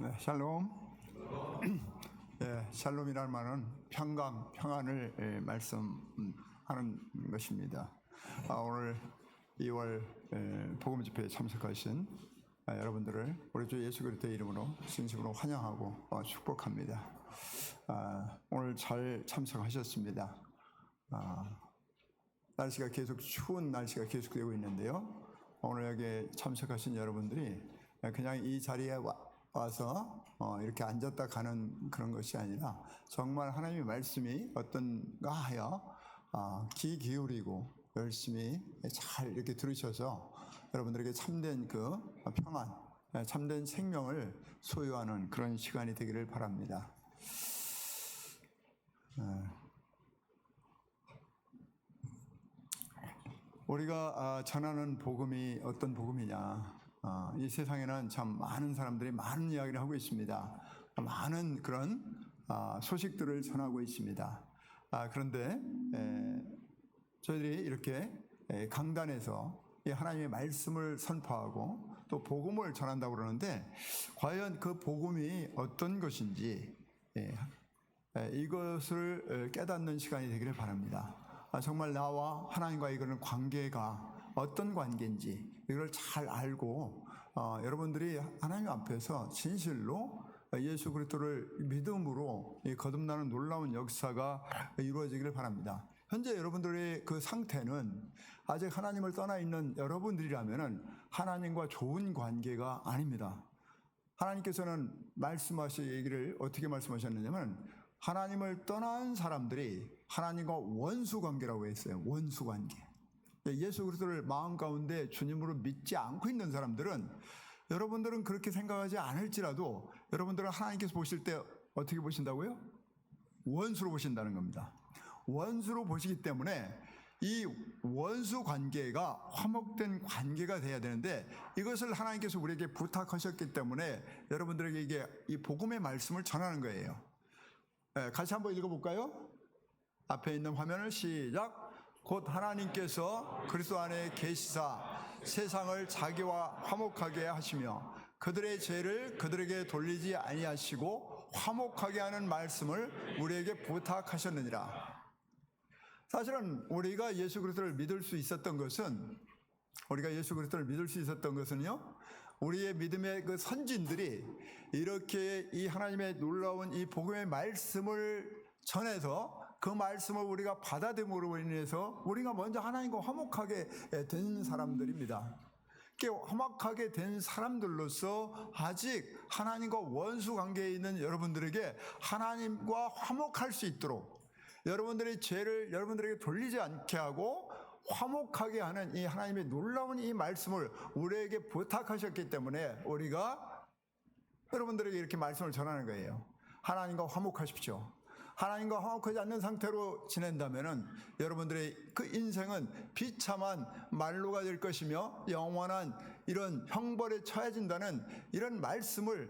네, 샬롬. 샬롬이라는 말은 평강, 평안을 말씀하는 것입니다. 오늘 2월 복음 집회에 참석하신 여러분들을 우리 주 예수 그리스도의 이름으로 진심으로 환영하고 축복합니다. 오늘 잘 참석하셨습니다. 날씨가 계속 추운 날씨가 계속되고 있는데요. 오늘 여기 참석하신 여러분들이 그냥 이 자리에 와서 이렇게 앉았다 가는 그런 것이 아니라 정말 하나님의 말씀이 어떤가 하여 귀 기울이고 열심히 잘 이렇게 들으셔서 여러분들에게 참된 그 평안, 참된 생명을 소유하는 그런 시간이 되기를 바랍니다. 우리가 전하는 복음이 어떤 복음이냐? 이 세상에는 참 많은 사람들이 많은 이야기를 하고 있습니다. 많은 그런 소식들을 전하고 있습니다. 그런데 저희들이 이렇게 강단에서 하나님의 말씀을 선포하고 또 복음을 전한다고 그러는데 과연 그 복음이 어떤 것인지 이것을 깨닫는 시간이 되기를 바랍니다. 정말 나와 하나님과의 그런 관계가 어떤 관계인지 이걸 잘 알고 여러분들이 하나님 앞에서 진실로 예수 그리스도를 믿음으로 거듭나는 놀라운 역사가 이루어지기를 바랍니다. 현재 여러분들의 그 상태는 아직 하나님을 떠나 있는 여러분들이라면 하나님과 좋은 관계가 아닙니다. 하나님께서는 얘기를 어떻게 말씀하셨느냐면 하나님을 떠난 사람들이 하나님과 원수 관계라고 했어요. 원수 관계. 예수 그리스도를 마음 가운데 주님으로 믿지 않고 있는 사람들은 여러분들은 그렇게 생각하지 않을지라도 여러분들은 하나님께서 보실 때 어떻게 보신다고요? 원수로 보신다는 겁니다. 원수로 보시기 때문에 이 원수 관계가 화목된 관계가 돼야 되는데 이것을 하나님께서 우리에게 부탁하셨기 때문에 여러분들에게 이게 이 복음의 말씀을 전하는 거예요. 같이 한번 읽어볼까요? 앞에 있는 화면을 시작. 곧 하나님께서 그리스도 안에 계시사 세상을 자기와 화목하게 하시며 그들의 죄를 그들에게 돌리지 아니하시고 화목하게 하는 말씀을 우리에게 부탁하셨느니라. 사실은 우리가 예수 그리스도를 믿을 수 있었던 것은요, 우리의 믿음의 그 선진들이 이렇게 이 하나님의 놀라운 이 복음의 말씀을 전해서 그 말씀을 우리가 받아들임으로 인해서 우리가 먼저 하나님과 화목하게 된 사람들입니다. 화목하게 된 사람들로서 아직 하나님과 원수 관계에 있는 여러분들에게 하나님과 화목할 수 있도록 여러분들의 죄를 여러분들에게 돌리지 않게 하고 화목하게 하는 이 하나님의 놀라운 이 말씀을 우리에게 부탁하셨기 때문에 우리가 여러분들에게 이렇게 말씀을 전하는 거예요. 하나님과 화목하십시오. 하나님과 화목하지 않는 상태로 지낸다면은 여러분들의 그 인생은 비참한 말로가 될 것이며 영원한 이런 형벌에 처해진다는 이런 말씀을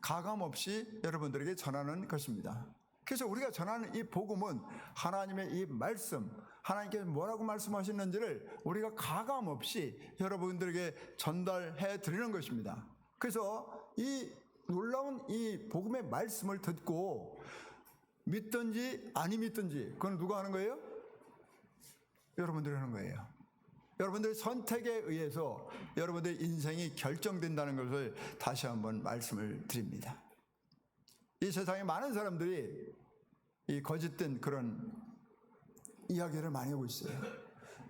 가감없이 여러분들에게 전하는 것입니다. 그래서 우리가 전하는 이 복음은 하나님의 이 말씀, 하나님께서 뭐라고 말씀하셨는지를 우리가 가감없이 여러분들에게 전달해 드리는 것입니다. 그래서 이 놀라운 이 복음의 말씀을 듣고 믿든지 아니 믿든지 그건 누가 하는 거예요? 여러분들이 하는 거예요. 여러분들의 선택에 의해서 여러분들의 인생이 결정된다는 것을 다시 한번 말씀을 드립니다. 이 세상에 많은 사람들이 이 거짓된 그런 이야기를 많이 하고 있어요.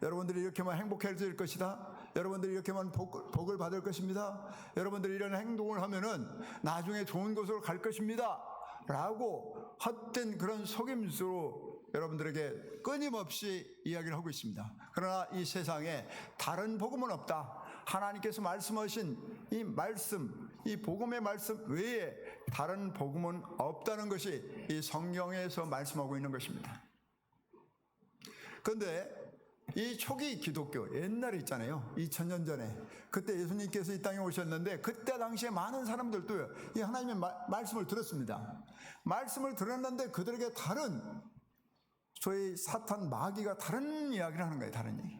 여러분들이 이렇게만 행복해질 것이다. 여러분들이 이렇게만 복을 받을 것입니다. 여러분들이 이런 행동을 하면은 나중에 좋은 곳으로 갈 것입니다. 라고 헛된 그런 속임수로 여러분들에게 끊임없이 이야기를 하고 있습니다. 그러나 이 세상에 다른 복음은 없다. 하나님께서 말씀하신 이 말씀, 이 복음의 말씀 외에 다른 복음은 없다는 것이 이 성경에서 말씀하고 있는 것입니다. 그런데 이 초기 기독교 옛날에 있잖아요. 2000년 전에 그때 예수님께서 이 땅에 오셨는데 그때 당시에 많은 사람들도 이 하나님의 말씀을 들었습니다. 말씀을 들었는데 그들에게 다른 소위 사탄 마귀가 다른 이야기를 하는 거예요. 다른 얘기.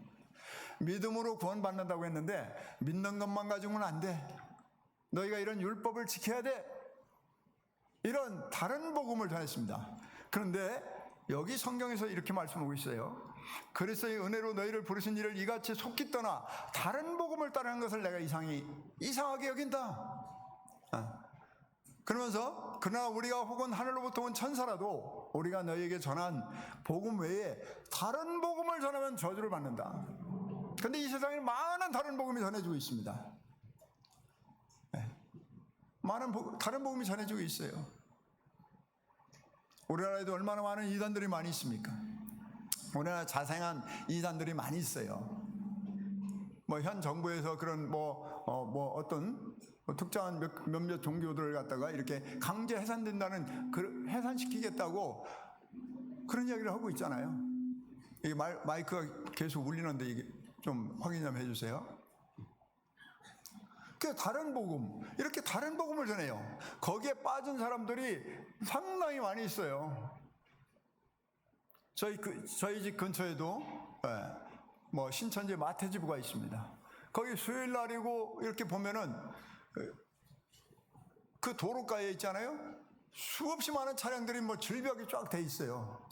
믿음으로 구원받는다고 했는데 믿는 것만 가지고는 안 돼. 너희가 이런 율법을 지켜야 돼. 이런 다른 복음을 전했습니다. 그런데 여기 성경에서 이렇게 말씀하고 있어요. 그리스도의 은혜로 너희를 부르신 이를 이같이 속기 떠나 다른 복음을 따르는 것을 내가 이상하게 여긴다. 그러면서 그러나 우리가 혹은 하늘로부터 온 천사라도 우리가 너희에게 전한 복음 외에 다른 복음을 전하면 저주를 받는다. 그런데 이 세상에 많은 다른 복음이 전해지고 있습니다. 많은 다른 복음이 전해지고 있어요. 우리나라에도 얼마나 많은 이단들이 많이 있습니까? 우리나라 자생한 이단들이 많이 있어요. 현 정부에서 그런 어떤 특정한 몇몇 종교들을 갖다가 이렇게 강제 해산된다는, 해산시키겠다고 그런 이야기를 하고 있잖아요. 이게 마이크가 계속 울리는데 이게 좀 확인 좀 해주세요. 그 다른 복음, 이렇게 다른 복음을 전해요. 거기에 빠진 사람들이 상당히 많이 있어요. 저희 집 근처에도 신천지 마태지부가 있습니다. 거기 수요일 날이고 이렇게 보면은 그 도로가에 있잖아요. 수없이 많은 차량들이 질벽이 쫙 돼 있어요.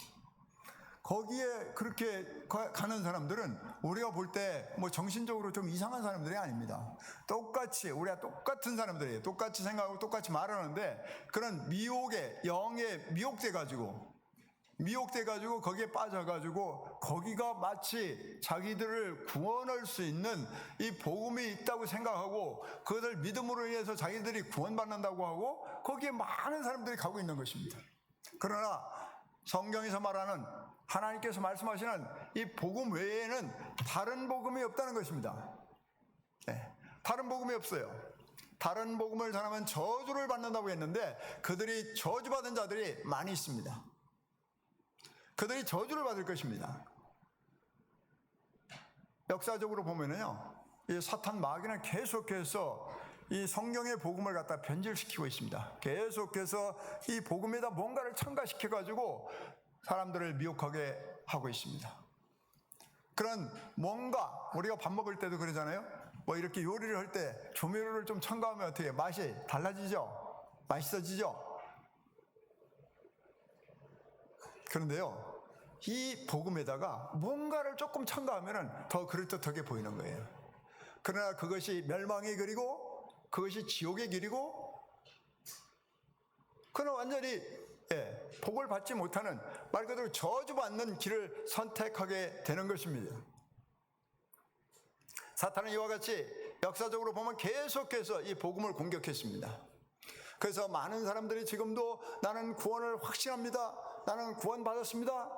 거기에 그렇게 가는 사람들은 우리가 볼 때 정신적으로 좀 이상한 사람들이 아닙니다. 우리가 똑같은 사람들이에요. 똑같이 생각하고 똑같이 말하는데 그런 영에 미혹돼가지고 거기에 빠져가지고 거기가 마치 자기들을 구원할 수 있는 이 복음이 있다고 생각하고 그것을 믿음으로 인해서 자기들이 구원받는다고 하고 거기에 많은 사람들이 가고 있는 것입니다. 그러나 성경에서 말하는, 하나님께서 말씀하시는 이 복음 외에는 다른 복음이 없다는 것입니다. 다른 복음이 없어요. 다른 복음을 전하면 저주를 받는다고 했는데 그들이 저주받은 자들이 많이 있습니다. 그들이 저주를 받을 것입니다. 역사적으로 보면은요, 이 사탄 마귀는 계속해서 이 성경의 복음을 갖다 변질시키고 있습니다. 계속해서 이 복음에다 뭔가를 첨가시켜가지고 사람들을 미혹하게 하고 있습니다. 그런 뭔가, 우리가 밥 먹을 때도 그러잖아요. 이렇게 요리를 할 때 조미료를 좀 첨가하면 어떻게 맛이 달라지죠? 맛있어지죠? 그런데요, 이 복음에다가 뭔가를 조금 첨가하면 더 그럴듯하게 보이는 거예요. 그러나 그것이 멸망의 길이고 그것이 지옥의 길이고, 그는 완전히 복을 받지 못하는, 말 그대로 저주받는 길을 선택하게 되는 것입니다. 사탄은 이와 같이 역사적으로 보면 계속해서 이 복음을 공격했습니다. 그래서 많은 사람들이 지금도 나는 구원을 확신합니다, 나는 구원받았습니다,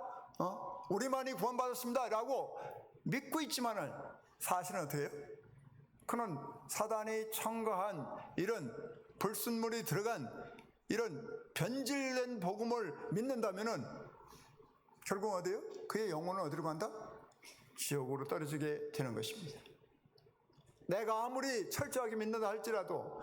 우리만이 구원받았습니다 라고 믿고 있지만은 사실은 어떻게 해요? 그는 사단이 첨가한 이런 불순물이 들어간 이런 변질된 복음을 믿는다면은 결국 어디요? 그의 영혼은 어디로 간다? 지옥으로 떨어지게 되는 것입니다. 내가 아무리 철저하게 믿는다 할지라도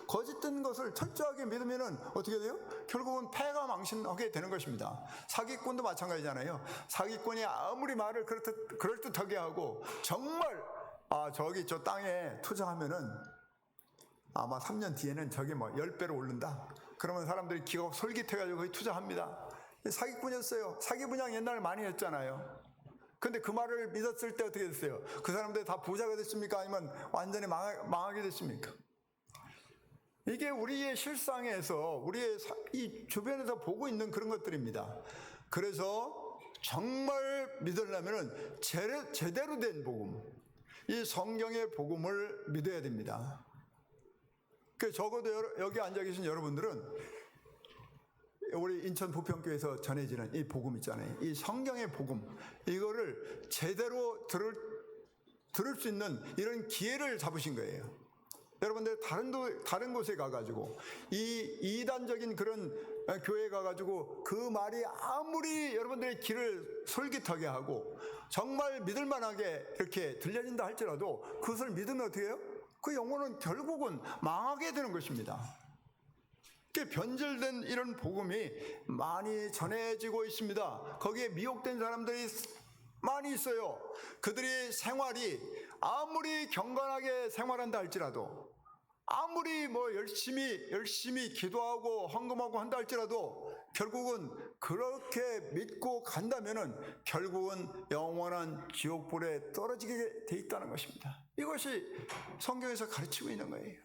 거짓된 것을 철저하게 믿으면은 어떻게 돼요? 결국은 패가 망신하게 되는 것입니다. 사기꾼도 마찬가지잖아요. 사기꾼이 아무리 말을 그럴듯하게 하고 정말 저 땅에 투자하면은 아마 3년 뒤에는 저게 10배로 오른다. 그러면 사람들이 기가 솔깃해가지고 거기 투자합니다. 사기꾼이었어요. 사기 분양 옛날에 많이 했잖아요. 근데 그 말을 믿었을 때 어떻게 됐어요? 그 사람들이 다 부자가 됐습니까? 아니면 완전히 망하게 됐습니까? 이게 우리의 실상에서, 우리의 이 주변에서 보고 있는 그런 것들입니다. 그래서 정말 믿으려면 제대로 된 복음, 이 성경의 복음을 믿어야 됩니다. 적어도 여기 앉아 계신 여러분들은 우리 인천 부평교에서 전해지는 이 복음 있잖아요. 이 성경의 복음, 이거를 제대로 들을 수 있는 이런 기회를 잡으신 거예요. 여러분들 다른 곳에 가가지고 이 이단적인 그런 교회에 가가지고 그 말이 아무리 여러분들의 귀를 솔깃하게 하고 정말 믿을만하게 이렇게 들려진다 할지라도 그것을 믿으면 어떻게 해요? 그 영혼은 결국은 망하게 되는 것입니다. 변질된 이런 복음이 많이 전해지고 있습니다. 거기에 미혹된 사람들이 많이 있어요. 그들의 생활이 아무리 경건하게 생활한다 할지라도 아무리 뭐 열심히 기도하고 헌금하고 한다 할지라도 결국은 그렇게 믿고 간다면은 결국은 영원한 지옥불에 떨어지게 돼 있다는 것입니다. 이것이 성경에서 가르치고 있는 거예요.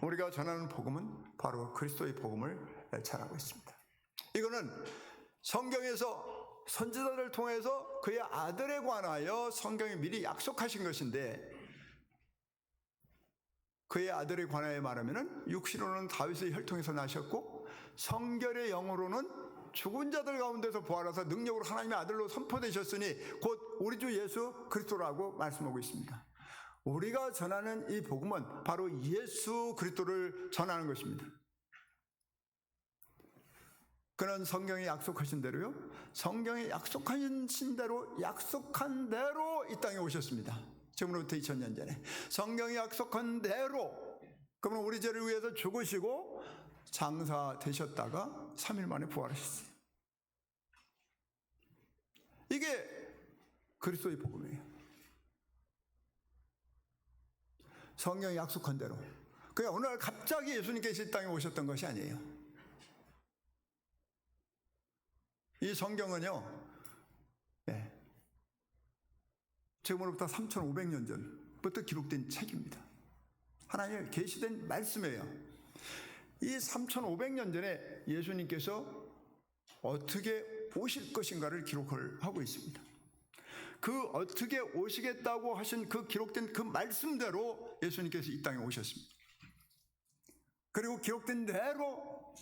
우리가 전하는 복음은 바로 그리스도의 복음을 전하고 있습니다. 이거는 성경에서 선지자들을 통해서 그의 아들에 관하여 성경이 미리 약속하신 것인데, 그의 아들에 관하여 말하면은 육신으로는 다윗의 혈통에서 나셨고 성결의 영으로는 죽은 자들 가운데서 부활하사 능력으로 하나님의 아들로 선포되셨으니 곧 우리 주 예수 그리스도라고 말씀하고 있습니다. 우리가 전하는 이 복음은 바로 예수 그리스도를 전하는 것입니다. 그는 성경에 약속하신 대로요, 성경에 약속하신 대로 약속한 대로 이 땅에 오셨습니다. 지금으로부터 2000년 전에 성경이 약속한 대로, 그러면 우리 죄를 위해서 죽으시고 장사되셨다가 3일 만에 부활하셨어요. 이게 그리스도의 복음이에요. 성경이 약속한 대로. 그냥 어느 날 갑자기 예수님께서 이 땅에 오셨던 것이 아니에요. 이 성경은요, 지금으로부터 3500년 전부터 기록된 책입니다. 하나님의 계시된 말씀이에요. 이 3500년 전에 예수님께서 어떻게 오실 것인가를 기록을 하고 있습니다. 그 어떻게 오시겠다고 하신 그 기록된 그 말씀대로 예수님께서 이 땅에 오셨습니다. 그리고 기록된 대로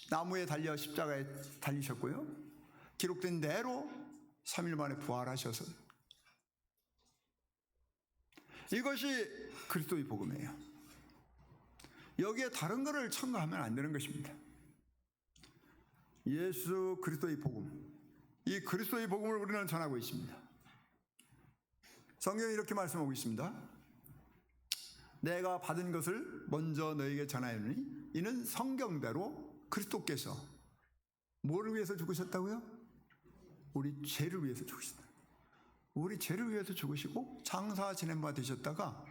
나무에 달려 십자가에 달리셨고요, 기록된 대로 3일 만에 부활하셔서, 이것이 그리스도의 복음이에요. 여기에 다른 것을 첨가하면 안 되는 것입니다. 예수 그리스도의 복음, 이 그리스도의 복음을 우리는 전하고 있습니다. 성경이 이렇게 말씀하고 있습니다. 내가 받은 것을 먼저 너에게 전하였으니 이는 성경대로 그리스도께서 뭐를 위해서 죽으셨다고요? 우리 죄를 위해서 죽으셨다. 우리 죄를 위해서 죽으시고 장사 지낸 바 되셨다가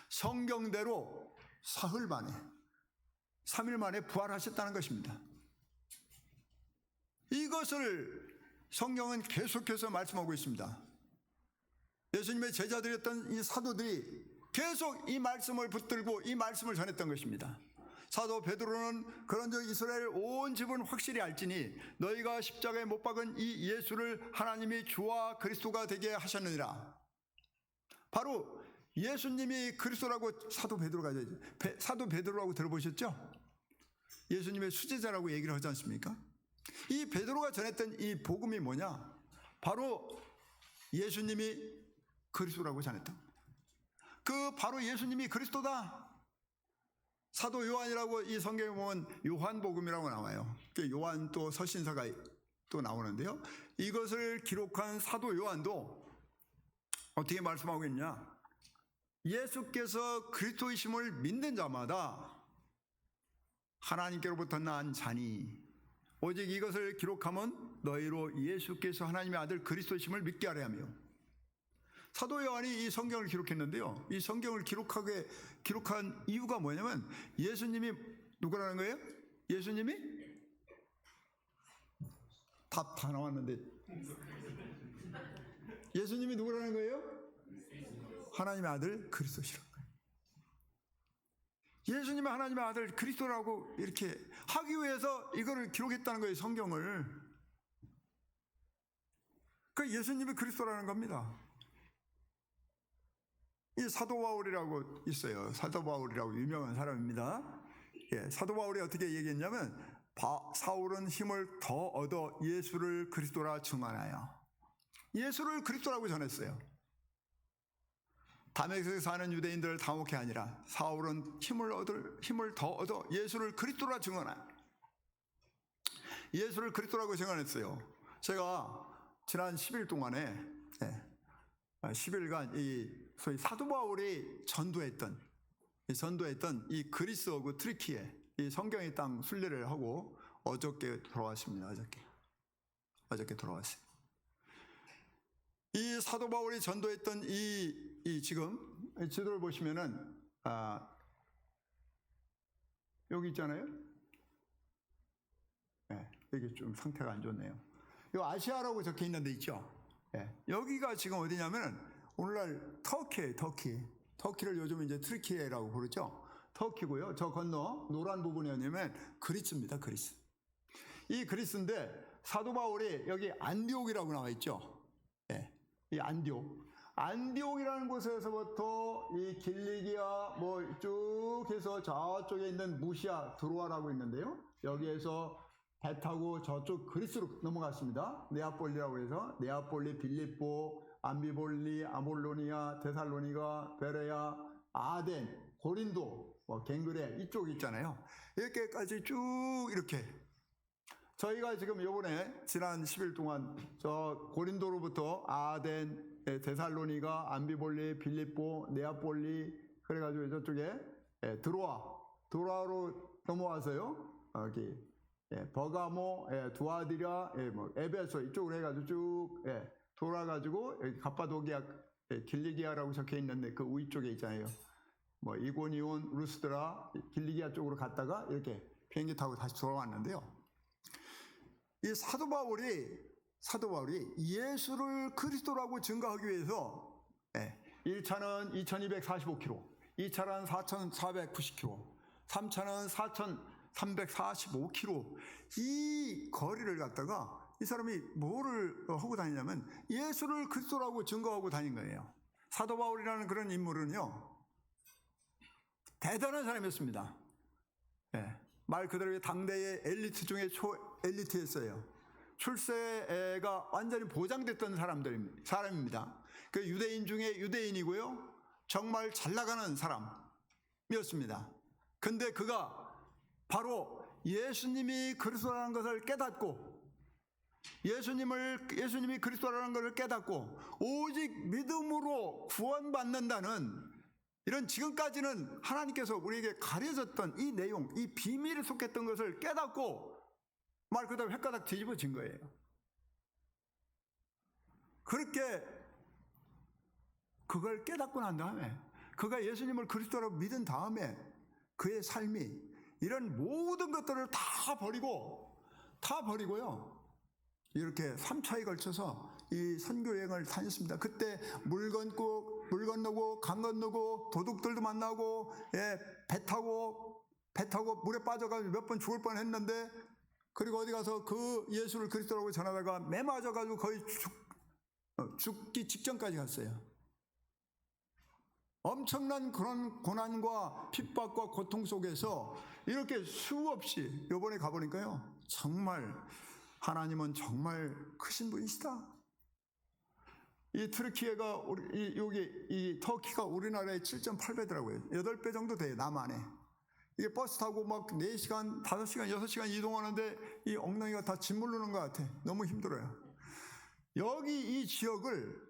성경대로 사흘 만에 3일 만에 부활하셨다는 것입니다. 이것을 성경은 계속해서 말씀하고 있습니다. 예수님의 제자들이었던 이 사도들이 계속 이 말씀을 붙들고 이 말씀을 전했던 것입니다. 사도 베드로는 그런즉 이스라엘 온 집은 확실히 알지니 너희가 십자가에 못 박은 이 예수를 하나님이 주와 그리스도가 되게 하셨느니라. 바로 예수님이 그리스도라고 사도 베드로라고 들어보셨죠? 예수님의 수제자라고 얘기를 하지 않습니까? 이 베드로가 전했던 이 복음이 뭐냐? 바로 예수님이 그리스도라고 전했다. 그 바로 예수님이 그리스도다. 사도 요한이라고 이 성경에 보면 요한복음이라고 나와요. 요한 또 서신서가 또 나오는데요, 이것을 기록한 사도 요한도 어떻게 말씀하고 있냐? 예수께서 그리스도이심을 믿는 자마다 하나님께로부터 난 자니 오직 이것을 기록하면 너희로 예수께서 하나님의 아들 그리스도이심을 믿게 하려 하며. 사도 요한이 이 성경을 기록했는데요, 이 성경을 기록한 이유가 뭐냐면 예수님이 누구라는 거예요? 예수님이 답 다 나왔는데 예수님이 누구라는 거예요? 하나님의 아들 그리스도시라는 거예요. 예수님의 하나님의 아들 그리스도라고 이렇게 하기 위해서 이거를 기록했다는 거예요, 성경을. 그 예수님이 그리스도라는 겁니다. 이 사도 바울이라고 있어요. 사도 바울이라고 유명한 사람입니다. 사도 바울이 어떻게 얘기했냐면 사울은 힘을 더 얻어 예수를 그리스도라 증언하여. 예수를 그리스도라고 전했어요. 다메섹에 사는 유대인들을 당혹해 아니라 사울은 힘을 더 얻어 예수를 그리스도라 증언하여. 예수를 그리스도라고 증언했어요. 제가 지난 10일 동안에 10일간 이 소위 사도 바울이 전도했던 이 그리스하고 트리키에 이 성경의 땅 순례를 하고 어저께 돌아왔습니다. 어저께 돌아왔어요. 이 사도 바울이 전도했던 이 지금 지도를 보시면은 여기 있잖아요. 여기 좀 상태가 안 좋네요. 이 아시아라고 적혀 있는 데 있죠. 여기가 지금 어디냐면은 오늘날 터키예요. 터키를 요즘 이제 트르키예라고 부르죠. 터키고요. 저 건너 노란 부분이 뭐냐면 그리스입니다. 그리스. 이 그리스인데 사도 바울이 여기 안디옥이라고 나와 있죠. 이 안디옥이라는 곳에서부터 이 길리기아 뭐 쭉 해서 저쪽에 있는 무시아 드로아라고 있는데요. 여기에서 배 타고 저쪽 그리스로 넘어갔습니다. 네아폴리라고 해서 네아폴리, 빌립보, 암비볼리, 아몰로니아, 데살로니가, 베레아, 아덴, 고린도, 갱그레 이쪽 있잖아요. 이렇게까지 쭉 이렇게 저희가 지금 요번에 지난 10일 동안 저 고린도로부터 아덴, 데살로니가, 암비볼리, 빌립보, 네아폴리 그래가지고 저쪽에 드로아로 넘어와서요. 여기 버가모, 두아디라, 에베소 이쪽으로 해가지고 쭉 돌아가지고 여기 갑바도기아, 길리기아라고 적혀 있는데 그 위쪽에 있잖아요. 이고니온, 루스드라, 길리기아 쪽으로 갔다가 이렇게 비행기 타고 다시 돌아왔는데요. 이 사도 바울이 예수를 그리스도라고 증거하기 위해서 1차는 2245km, 2차는 4490km, 3차는 4345km 이 거리를 갖다가 이 사람이 뭐를 하고 다니냐면 예수를 그리스도라고 증거하고 다닌 거예요. 사도 바울이라는 그런 인물은요 대단한 사람이었습니다. 말 그대로 당대의 엘리트 중에 초엘리트였어요. 출세가 완전히 보장됐던 사람입니다. 그 유대인 중에 유대인이고요. 정말 잘 나가는 사람이었습니다. 근데 그가 바로 예수님이 그리스도라는 것을 깨닫고 예수님이 그리스도라는 것을 깨닫고 오직 믿음으로 구원받는다는 이런 지금까지는 하나님께서 우리에게 가려졌던 이 내용, 이 비밀에 속했던 것을 깨닫고 말 그대로 헷가닥 뒤집어진 거예요. 그렇게 그걸 깨닫고 난 다음에 그가 예수님을 그리스도라고 믿은 다음에 그의 삶이 이런 모든 것들을 다 버리고요. 이렇게 3차에 걸쳐서 이 선교여행을 다녔습니다. 그때 물 건너고 강 건너고 도둑들도 만나고 배 타고 물에 빠져가지고 몇 번 죽을 뻔했는데 그리고 어디 가서 그 예수를 그리스도라고 전하다가 매 맞아가지고 거의 죽기 직전까지 갔어요. 엄청난 그런 고난과 핍박과 고통 속에서 이렇게 수없이 이번에 가보니까요 정말 하나님은 정말 크신 분이시다. 이 트르키예가 이 터키가 우리나라의 7.8배더라고요. 8배 정도 돼요. 남한에. 이게 버스 타고 막 4시간, 5시간, 6시간 이동하는데 이 엉덩이가 다 짓무르는 것 같아. 너무 힘들어요. 여기 이 지역을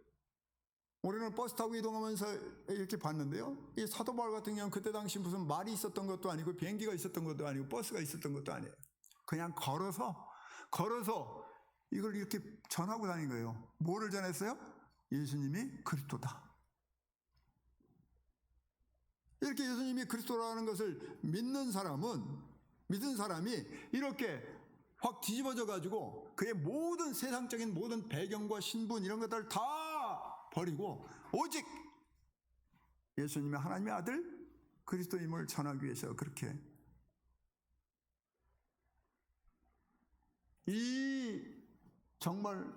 우리는 버스 타고 이동하면서 이렇게 봤는데요. 이 사도 바울 같은 경우는 그때 당시 무슨 말이 있었던 것도 아니고 비행기가 있었던 것도 아니고 버스가 있었던 것도 아니에요. 그냥 걸어서 이걸 이렇게 전하고 다닌 거예요. 뭐를 전했어요? 예수님이 그리스도다. 이렇게 예수님이 그리스도라는 것을 믿는 사람이 이렇게 확 뒤집어져 가지고 그의 모든 세상적인 모든 배경과 신분 이런 것들을 다 버리고 오직 예수님의 하나님의 아들 그리스도임을 전하기 위해서 그렇게 이 정말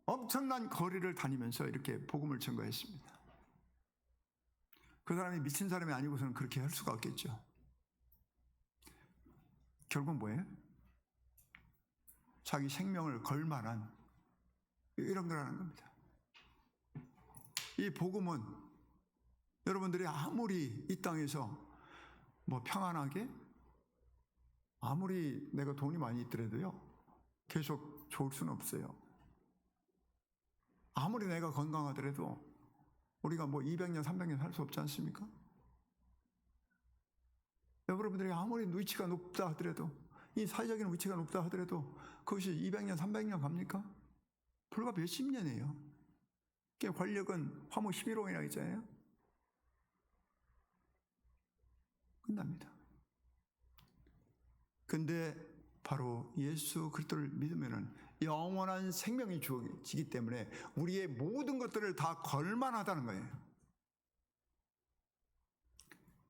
엄청난 거리를 다니면서 이렇게 복음을 전거했습니다. 그 사람이 미친 사람이 아니고서는 그렇게 할 수가 없겠죠. 결국 뭐예요? 자기 생명을 걸 만한 이런 거라는 겁니다. 이 복음은 여러분들이 아무리 이 땅에서 평안하게 아무리 내가 돈이 많이 있더라도요 계속 좋을 수는 없어요. 아무리 내가 건강하더라도 우리가 200년, 300년 살 수 없지 않습니까? 여러분들이 아무리 위치가 높다 하더라도 이 사회적인 위치가 높다 하더라도 그것이 200년, 300년 갑니까? 불과 몇십 년이에요. 권력은 화무 11호이나 있잖아요. 끝납니다. 근데 바로 예수 그리스도를 믿으면은 영원한 생명이 주어지기 때문에 우리의 모든 것들을 다 걸만하다는 거예요.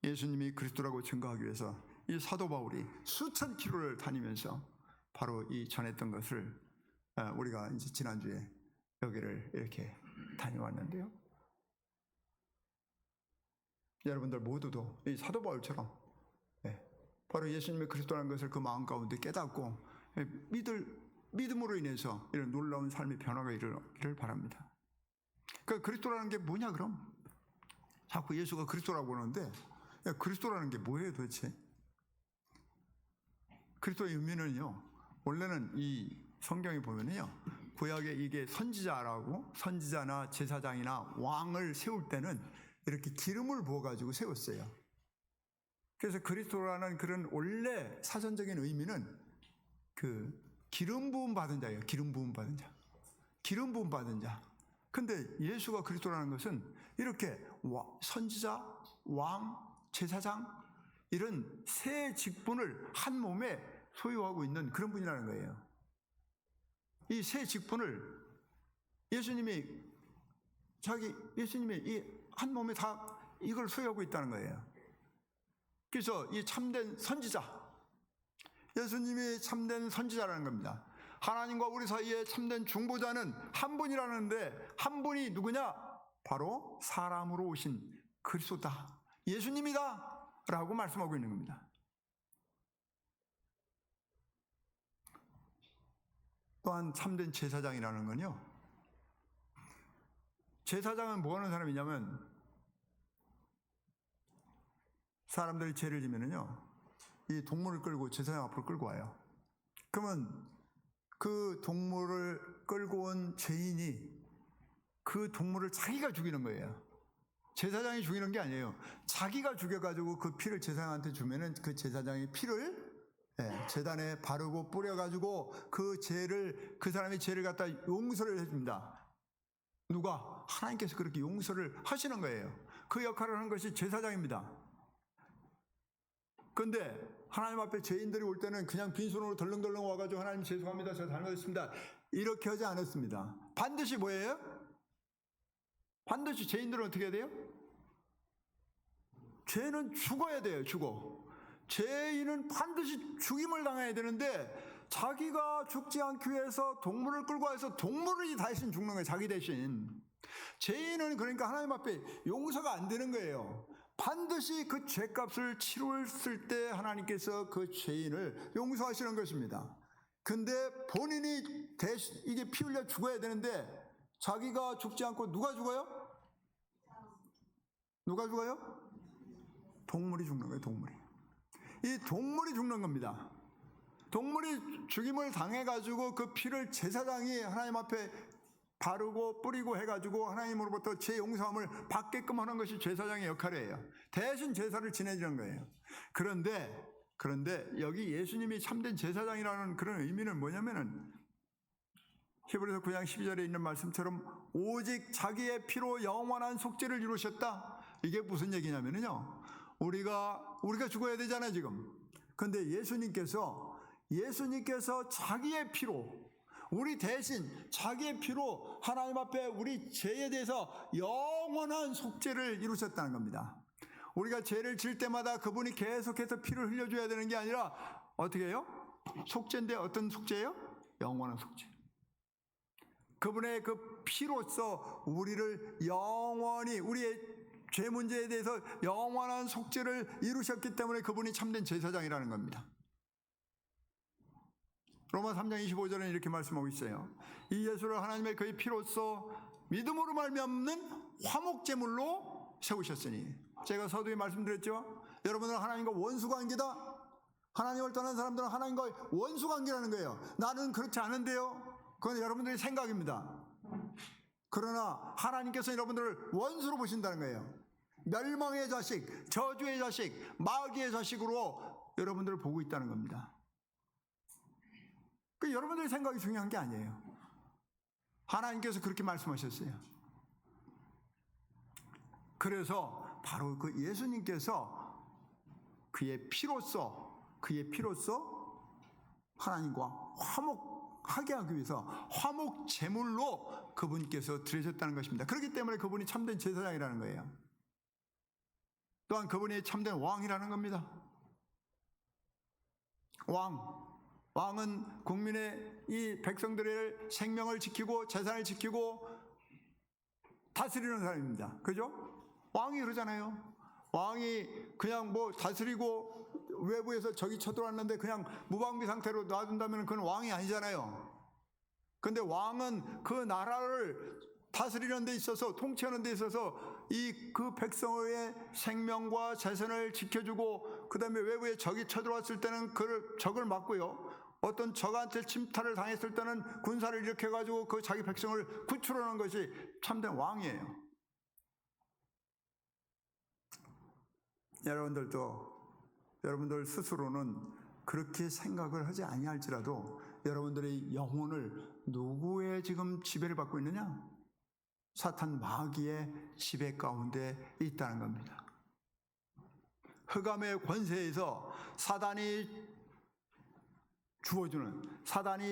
예수님이 그리스도라고 증거하기 위해서 이 사도 바울이 수천 킬로를 다니면서 바로 이 전했던 것을 우리가 이제 지난주에 여기를 이렇게 다녀왔는데요. 여러분들 모두도 이 사도 바울처럼 바로 예수님의 그리스도라는 것을 그 마음 가운데 깨닫고 믿음으로 인해서 이런 놀라운 삶의 변화가 이르기를 바랍니다. 그러니까 그리스도라는 게 뭐냐 그럼? 자꾸 예수가 그리스도라고 하는데 그리스도라는 게 뭐예요 도대체? 그리스도의 의미는요, 원래는 이 성경에 보면은요, 구약에 이게 선지자나 제사장이나 왕을 세울 때는 이렇게 기름을 부어가지고 세웠어요. 그래서 그리스도라는 그런 원래 사전적인 의미는 그 기름 부음 받은 자예요. 기름 부음 받은 자. 기름 부음 받은 자. 근데 예수가 그리스도라는 것은 이렇게 선지자, 왕, 제사장 이런 세 직분을 한 몸에 소유하고 있는 그런 분이라는 거예요. 이 세 직분을 예수님이 이 한 몸에 다 이걸 소유하고 있다는 거예요. 그래서 이 참된 선지자, 예수님이 참된 선지자라는 겁니다. 하나님과 우리 사이에 참된 중보자는 한 분이라는데 한 분이 누구냐? 바로 사람으로 오신 그리스도다, 예수님이다 라고 말씀하고 있는 겁니다. 또한 참된 제사장이라는 건요, 제사장은 뭐 하는 사람이냐면 사람들이 죄를 지면은요, 이 동물을 끌고 제사장 앞으로 끌고 와요. 그러면 그 동물을 끌고 온 죄인이 그 동물을 자기가 죽이는 거예요. 제사장이 죽이는 게 아니에요. 자기가 죽여가지고 그 피를 제사장한테 주면은 그 제사장이 피를 제단에 바르고 뿌려가지고 그 사람의 죄를 갖다 용서를 해줍니다. 누가? 하나님께서 그렇게 용서를 하시는 거예요. 그 역할을 하는 것이 제사장입니다. 그런데 하나님 앞에 죄인들이 올 때는 그냥 빈손으로 덜렁덜렁 와가지고 하나님 죄송합니다, 저 잘못했습니다, 이렇게 하지 않았습니다. 반드시 뭐예요? 반드시 죄인들은 어떻게 해야 돼요? 죄는 죽어야 돼요. 죄인은 반드시 죽임을 당해야 되는데 자기가 죽지 않기 위해서 동물을 끌고 와서 동물이 대신 죽는 거예요. 자기 대신. 죄인은 그러니까 하나님 앞에 용서가 안 되는 거예요. 반드시 그 죄값을 치렀을 때 하나님께서 그 죄인을 용서하시는 것입니다. 근데 본인이 대신 이게 피 흘려 죽어야 되는데 자기가 죽지 않고 누가 죽어요? 누가 죽어요? 동물이 죽는 거예요. 이 동물이 죽는 겁니다. 동물이 죽임을 당해가지고 그 피를 제사장이 하나님 앞에 바르고 뿌리고 해가지고 하나님으로부터 죄 용서함을 받게끔 하는 것이 제사장의 역할이에요. 대신 제사를 지내주는 거예요. 그런데 여기 예수님이 참된 제사장이라는 그런 의미는 뭐냐면은 히브리서 9장 12절에 있는 말씀처럼 오직 자기의 피로 영원한 속죄를 이루셨다. 이게 무슨 얘기냐면요, 우리가 죽어야 되잖아요 지금. 근데 예수님께서 자기의 피로, 우리 대신 자기의 피로 하나님 앞에 우리 죄에 대해서 영원한 속죄를 이루셨다는 겁니다. 우리가 죄를 질 때마다 그분이 계속해서 피를 흘려줘야 되는 게 아니라 어떻게 해요? 속죄인데 어떤 속죄예요? 영원한 속죄. 그분의 그 피로써 우리를 영원히, 우리의 죄 문제에 대해서 영원한 속죄를 이루셨기 때문에 그분이 참된 제사장이라는 겁니다. 로마 3장 25절은 이렇게 말씀하고 있어요. 이 예수를 하나님의 그의 피로써 믿음으로 말미암는 화목제물로 세우셨으니. 제가 서두에 말씀드렸죠. 여러분은 하나님과 원수관계다. 하나님을 떠난 사람들은 하나님과 원수관계라는 거예요. 나는 그렇지 않은데요. 그건 여러분들의 생각입니다. 그러나 하나님께서 여러분들을 원수로 보신다는 거예요. 멸망의 자식, 저주의 자식, 마귀의 자식으로 여러분들을 보고 있다는 겁니다. 그 여러분들의 생각이 중요한 게 아니에요. 하나님께서 그렇게 말씀하셨어요. 그래서 바로 그 예수님께서 그의 피로써 하나님과 화목하게 하기 위해서 화목 제물로 그분께서 드려졌다는 것입니다. 그렇기 때문에 그분이 참된 제사장이라는 거예요. 또한 그분이 참된 왕이라는 겁니다. 왕은 국민의 이 백성들의 생명을 지키고 재산을 지키고 다스리는 사람입니다. 그죠? 왕이 그러잖아요. 왕이 그냥 뭐 다스리고 외부에서 적이 쳐들어왔는데 그냥 무방비 상태로 놔둔다면 그건 왕이 아니잖아요. 근데 왕은 그 나라를 다스리는 데 있어서, 통치하는 데 있어서 그 백성의 생명과 재산을 지켜주고, 그 다음에 외부에 적이 쳐들어왔을 때는 그 적을 막고요, 어떤 적한테 침탈을 당했을 때는 군사를 일으켜가지고 그 자기 백성을 구출하는 것이 참된 왕이에요. 여러분들 스스로는 그렇게 생각을 하지 아니할지라도 여러분들의 영혼을 누구의 지금 지배를 받고 있느냐? 사탄 마귀의 지배 가운데 있다는 겁니다. 흑암의 권세에서 사단이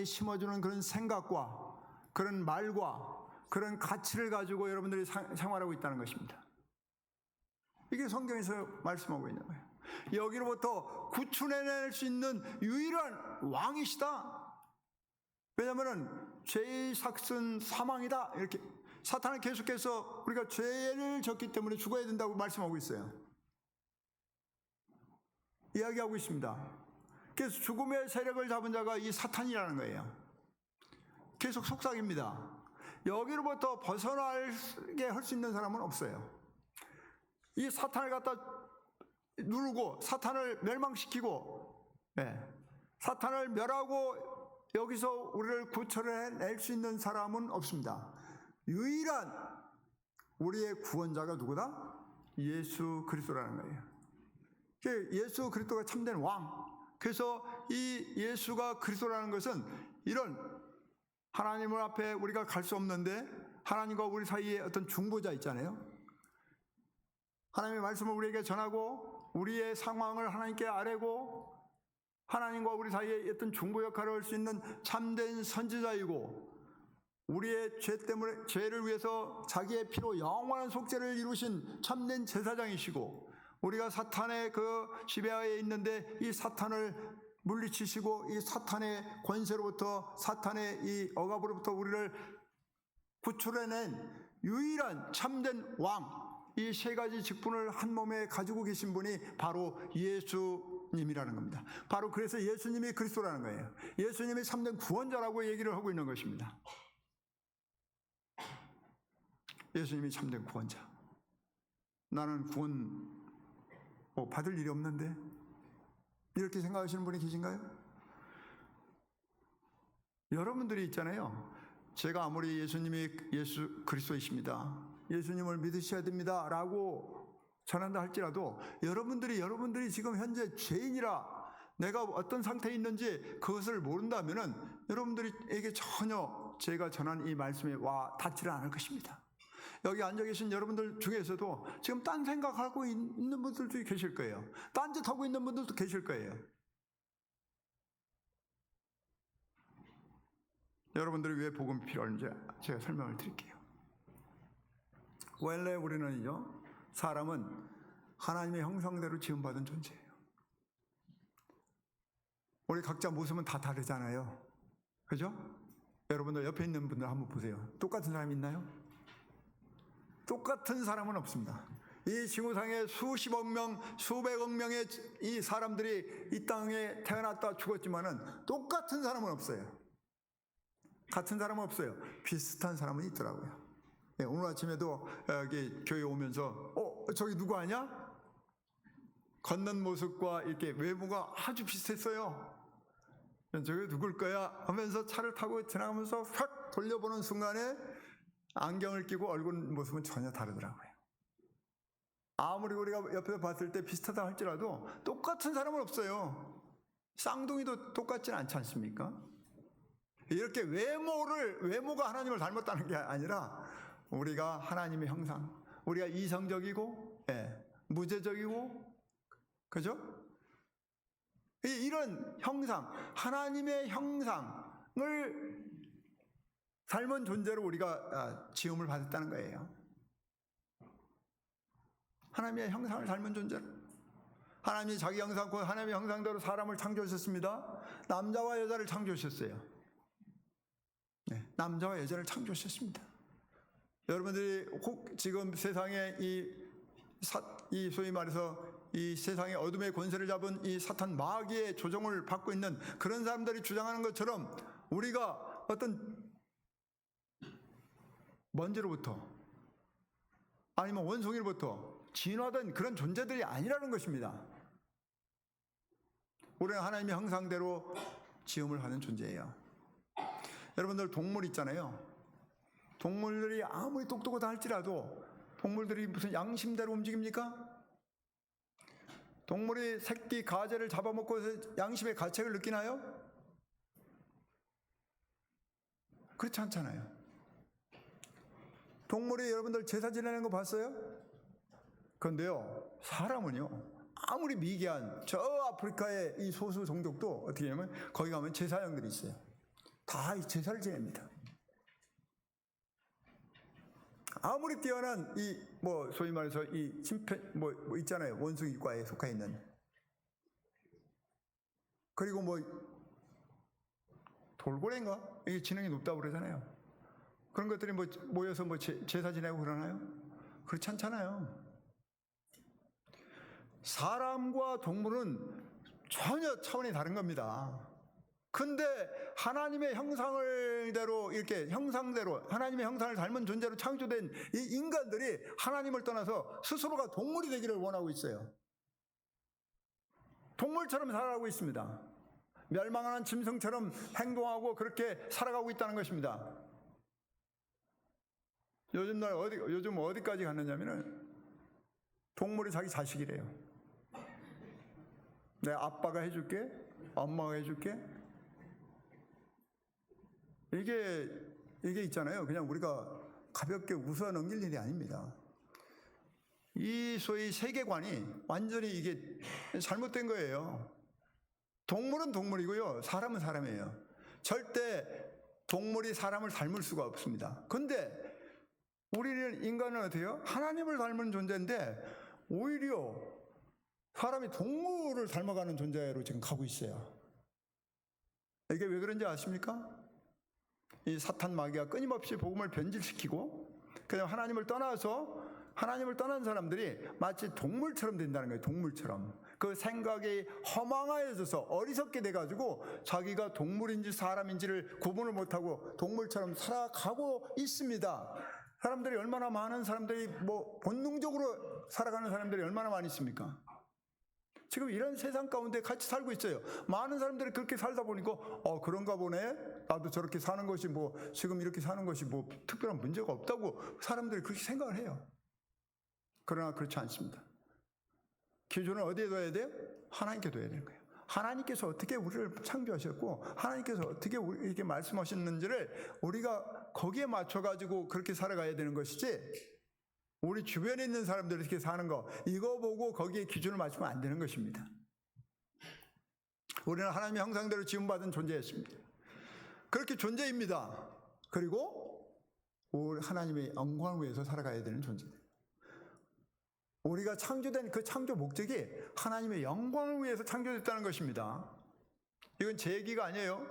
심어주는 그런 생각과 그런 말과 그런 가치를 가지고 여러분들이 생활하고 있다는 것입니다. 이게 성경에서 말씀하고 있는 거예요. 여기로부터 구출해낼 수 있는 유일한 왕이시다. 왜냐하면 죄의 삭은 사망이다. 이렇게 사탄은 계속해서 우리가 죄를 졌기 때문에 죽어야 된다고 말씀하고 있어요. 이야기하고 있습니다. 그래서 죽음의 세력을 잡은 자가 이 사탄이라는 거예요. 계속 속삭입니다. 여기로부터 벗어나게 할 수 있는 사람은 없어요. 이 사탄을 갖다 누르고 사탄을 멸망시키고, 사탄을 멸하고 여기서 우리를 구출해낼 수 있는 사람은 없습니다. 유일한 우리의 구원자가 누구다? 예수 그리스도라는 거예요. 예수 그리스도가 참된 왕. 그래서 이 예수가 그리스도라는 것은 이런 하나님 앞에 우리가 갈 수 없는데 하나님과 우리 사이에 어떤 중보자 있잖아요. 하나님의 말씀을 우리에게 전하고 우리의 상황을 하나님께 아뢰고 하나님과 우리 사이에 어떤 중보 역할을 할 수 있는 참된 선지자이고, 우리의 죄를 위해서 자기의 피로 영원한 속죄를 이루신 참된 제사장이시고, 우리가 사탄의 그 지배하에 있는데 이 사탄을 물리치시고 이 사탄의 권세로부터, 사탄의 이 억압으로부터 우리를 구출해낸 유일한 참된 왕, 이 세 가지 직분을 한 몸에 가지고 계신 분이 바로 예수님이라는 겁니다. 바로 그래서 예수님이 그리스도라는 거예요. 예수님이 참된 구원자라고 얘기를 하고 있는 것입니다. 예수님이 참된 구원자. 나는 구원 받을 일이 없는데, 이렇게 생각하시는 분이 계신가요? 여러분들이 있잖아요. 제가 아무리 예수님이 예수 그리스도이십니다, 예수님을 믿으셔야 됩니다 라고 전한다 할지라도 여러분들이 지금 현재 죄인이라 내가 어떤 상태에 있는지 그것을 모른다면은 여러분들에게 전혀 제가 전한 이 말씀에 와 닿지를 않을 것입니다. 여기 앉아 계신 여러분들 중에서도 지금 딴 생각하고 있는 분들도 계실 거예요. 딴짓하고 있는 분들도 계실 거예요. 여러분들이 왜 복음이 필요한지 제가 설명을 드릴게요. 원래 우리는요, 사람은 하나님의 형상대로 지음받은 존재예요. 우리 각자 모습은 다 다르잖아요. 그죠? 여러분들 옆에 있는 분들 한번 보세요. 똑같은 사람이 있나요? 똑같은 사람은 없습니다. 이 지구상에 수십억 명, 수백억 명의 이 사람들이 이 땅에 태어났다 죽었지만은 똑같은 사람은 없어요. 같은 사람은 없어요. 비슷한 사람은 있더라고요. 오늘 아침에도 여기 교회 오면서 저기 누구 아냐? 걷는 모습과 이렇게 외모가 아주 비슷했어요. 저기 누굴 거야 하면서 차를 타고 지나가면서 확 돌려보는 순간에 안경을 끼고 얼굴 모습은 전혀 다르더라고요. 아무리 우리가 옆에서 봤을 때 비슷하다 할지라도 똑같은 사람은 없어요. 쌍둥이도 똑같지는 않지 않습니까? 이렇게 외모가 하나님을 닮았다는 게 아니라 우리가 하나님의 형상, 우리가 이성적이고, 무죄적이고, 그죠? 이런 형상, 하나님의 형상을 닮은 존재로 우리가 지음을 받았다는 거예요. 하나님의 형상을 닮은 존재로. 하나님이 자기 형상, 하나님의 형상대로 사람을 창조하셨습니다. 남자와 여자를 창조하셨어요. 네, 남자와 여자를 창조하셨습니다. 여러분들이 혹 지금 세상에 이 소위 말해서 이 세상의 어둠의 권세를 잡은 이 사탄 마귀의 조종을 받고 있는 그런 사람들이 주장하는 것처럼 우리가 어떤 먼지로부터 아니면 원숭이로부터 진화된 그런 존재들이 아니라는 것입니다. 우리는 하나님의 형상대로 지음을 하는 존재예요. 여러분들 동물 있잖아요. 동물들이 아무리 똑똑하다 할지라도 동물들이 무슨 양심대로 움직입니까? 동물이 새끼 가재를 잡아먹고 양심의 가책을 느끼나요? 그렇지 않잖아요. 동물이 여러분들 제사 지내는 거 봤어요? 그런데요, 사람은요, 아무리 미개한 저 아프리카의 이 소수 종족도 어떻게 하면 거기 가면 제사장들이 있어요. 다 이 제사를 지냅니다. 아무리 뛰어난 소위 말해서 이 침팬 있잖아요. 원숭이과에 속해 있는. 그리고 돌고래인가? 이게 지능이 높다고 그러잖아요. 그런 것들이 모여서 제사 지내고 그러나요? 그렇지 않잖아요. 사람과 동물은 전혀 차원이 다른 겁니다. 근데 하나님의 형상대로 이렇게 형상대로 하나님의 형상을 닮은 존재로 창조된 이 인간들이 하나님을 떠나서 스스로가 동물이 되기를 원하고 있어요. 동물처럼 살아가고 있습니다. 멸망하는 짐승처럼 행동하고 그렇게 살아가고 있다는 것입니다. 요즘 어디까지 갔느냐면은 동물이 자기 자식이래요. 내 아빠가 해줄게, 엄마가 해줄게. 이게 있잖아요. 그냥 우리가 가볍게 웃어 넘길 일이 아닙니다. 이 소위 세계관이 완전히 이게 잘못된 거예요. 동물은 동물이고요. 사람은 사람이에요. 절대 동물이 사람을 닮을 수가 없습니다. 근데 우리는 인간은 어때요? 하나님을 닮은 존재인데 오히려 사람이 동물을 닮아가는 존재로 지금 가고 있어요. 이게 왜 그런지 아십니까? 이 사탄 마귀가 끊임없이 복음을 변질시키고 그냥 하나님을 떠난 사람들이 마치 동물처럼 된다는 거예요. 동물처럼. 그 생각이 허망해져서 어리석게 돼가지고 자기가 동물인지 사람인지를 구분을 못하고 동물처럼 살아가고 있습니다. 사람들이 얼마나 많은 사람들이 본능적으로 살아가는 사람들이 얼마나 많이 있습니까? 지금 이런 세상 가운데 같이 살고 있어요. 많은 사람들이 그렇게 살다 보니까 그런가 보네. 나도 저렇게 사는 것이 지금 이렇게 사는 것이 특별한 문제가 없다고 사람들이 그렇게 생각을 해요. 그러나 그렇지 않습니다. 기준을 어디에 둬야 돼요? 하나님께 둬야 되는 거예요. 하나님께서 어떻게 우리를 창조하셨고 하나님께서 어떻게 이렇게 말씀하셨는지를 우리가 거기에 맞춰가지고 그렇게 살아가야 되는 것이지 우리 주변에 있는 사람들이 이렇게 사는 거 이거 보고 거기에 기준을 맞추면 안 되는 것입니다. 우리는 하나님의 형상대로 지음받은 존재였습니다. 그렇게 존재입니다. 그리고 우리 하나님의 영광을 위해서 살아가야 되는 존재입니다. 우리가 창조된 그 창조 목적이 하나님의 영광을 위해서 창조됐다는 것입니다. 이건 제 얘기가 아니에요.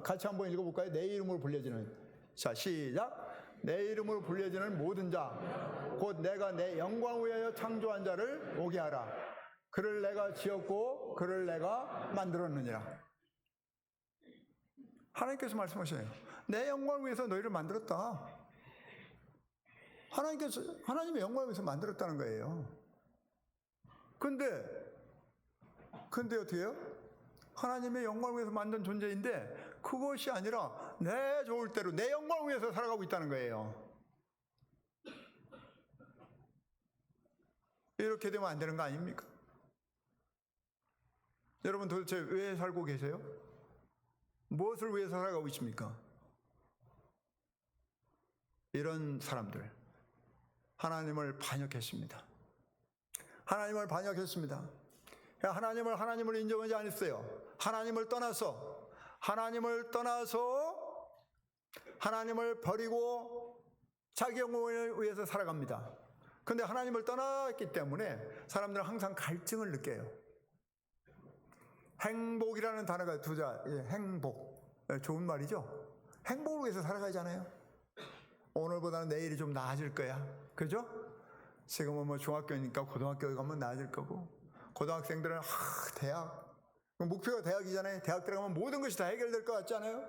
같이 한번 읽어볼까요? 내 이름으로 불려지는. 자, 시작. 내 이름으로 불려지는 모든 자, 곧 내가 내 영광을 위하여 창조한 자를 오게 하라. 그를 내가 지었고 그를 내가 만들었느니라. 하나님께서 말씀하셔요. 내 영광을 위해서 너희를 만들었다. 하나님의 영광을 위해서 만들었다는 거예요. 근데 어떻게 해요? 하나님의 영광을 위해서 만든 존재인데 그것이 아니라 내 좋을 대로 내 영광을 위해서 살아가고 있다는 거예요. 이렇게 되면 안 되는 거 아닙니까? 여러분 도대체 왜 살고 계세요? 무엇을 위해서 살아가고 있습니까? 이런 사람들 하나님을 반역했습니다. 하나님을 반역했습니다. 하나님을 인정하지 않았어요. 하나님을 떠나서 하나님을 버리고 자기 영광을 위해서 살아갑니다. 근데 하나님을 떠났기 때문에 사람들은 항상 갈증을 느껴요. 행복이라는 단어가 행복. 좋은 말이죠. 행복을 위해서 살아가잖아요. 오늘보다는 내일이 좀 나아질 거야. 그죠? 지금은 뭐 중학교니까 고등학교 가면 나아질 거고, 고등학생들은 대학. 목표가 대학이잖아요. 대학 들어가면 모든 것이 다 해결될 것 같지 않아요?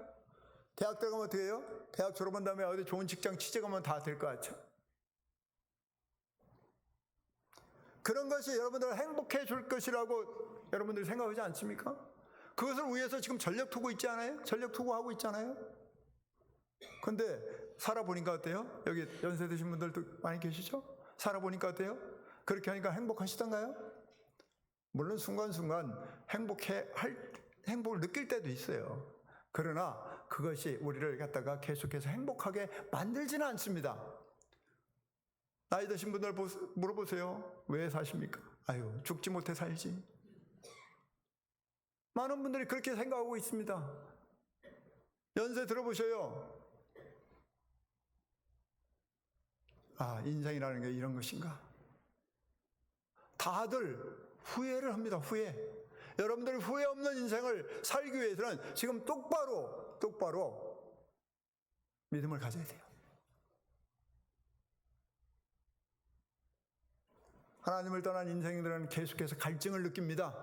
대학 들어가면 어떻게 해요? 대학 졸업한 다음에 어디 좋은 직장 취직하면 다 될 것 같죠? 그런 것이 여러분들을 행복해 줄 것이라고 여러분들이 생각하지 않습니까? 그것을 위해서 지금 전력 투구 있지 않아요? 전력 투구하고 있잖아요? 근데 살아보니까 어때요? 여기 연세 드신 분들도 많이 계시죠? 살아보니까 어때요? 그렇게 하니까 행복하시던가요? 물론 순간순간 행복을 느낄 때도 있어요. 그러나 그것이 우리를 갖다가 계속해서 행복하게 만들지는 않습니다. 나이 드신 분들 물어보세요. 왜 사십니까? 아유, 죽지 못해 살지. 많은 분들이 그렇게 생각하고 있습니다. 연세 들어보셔요. 인생이라는 게 이런 것인가? 다들 후회를 합니다. 후회. 여러분들이 후회 없는 인생을 살기 위해서는 지금 똑바로 믿음을 가져야 돼요. 하나님을 떠난 인생들은 계속해서 갈증을 느낍니다.